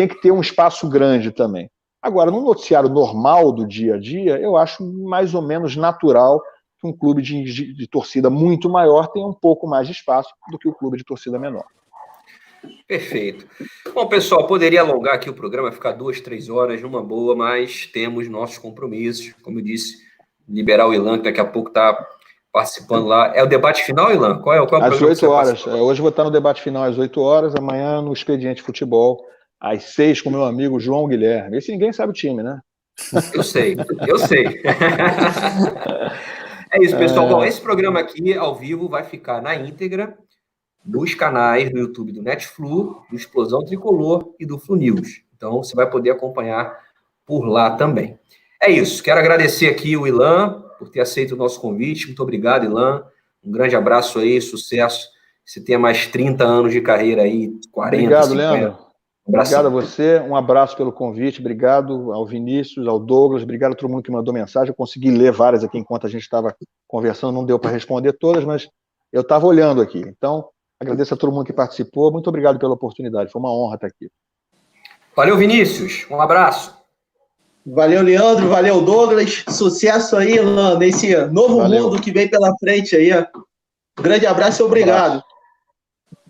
que ter um espaço grande também. Agora, no noticiário normal do dia a dia, eu acho mais ou menos natural que um clube de torcida muito maior tenha um pouco mais de espaço do que o clube de torcida menor. Perfeito. Bom, pessoal, poderia alongar aqui o programa, ficar 2, 3 horas numa boa, mas temos nossos compromissos. Como eu disse, liberar o Ilan, que daqui a pouco está participando lá. É o debate final, Ilan? Qual é o programa às que 8 você horas. participa? Hoje vou estar no debate final às 8 horas, amanhã no Expediente Futebol, às 6 com meu amigo João Guilherme. Esse ninguém sabe o time, né? Eu sei, eu sei. É isso, pessoal. Bom, esse programa aqui, ao vivo, vai ficar na íntegra nos canais do YouTube do Netflu, do Explosão Tricolor e do Flu News. Então, você vai poder acompanhar por lá também. É isso. Quero agradecer aqui o Ilan por ter aceito o nosso convite. Muito obrigado, Ilan. Um grande abraço aí, sucesso. Você tenha mais 30 anos de carreira aí, 40, Obrigado, 50. Leandro. Obrigado a você, um abraço pelo convite, obrigado ao Vinícius, ao Douglas, obrigado a todo mundo que mandou mensagem. Eu consegui ler várias aqui enquanto a gente estava conversando, não deu para responder todas, mas eu estava olhando aqui. Então, agradeço a todo mundo que participou, muito obrigado pela oportunidade, foi uma honra estar aqui. Valeu, Vinícius, um abraço. Valeu, Leandro, valeu, Douglas. Sucesso aí nesse novo mundo que vem pela frente aí. Grande abraço e obrigado.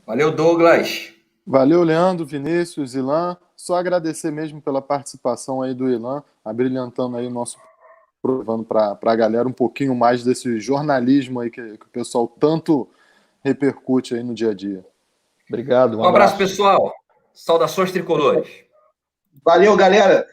Valeu, Douglas. Valeu, Leandro, Vinícius, Ilan. Só agradecer mesmo pela participação aí do Ilan, abrilhantando aí o nosso provando para a galera um pouquinho mais desse jornalismo aí que o pessoal tanto repercute aí no dia a dia. Obrigado, um abraço, pessoal. Saudações tricolores. Valeu, galera.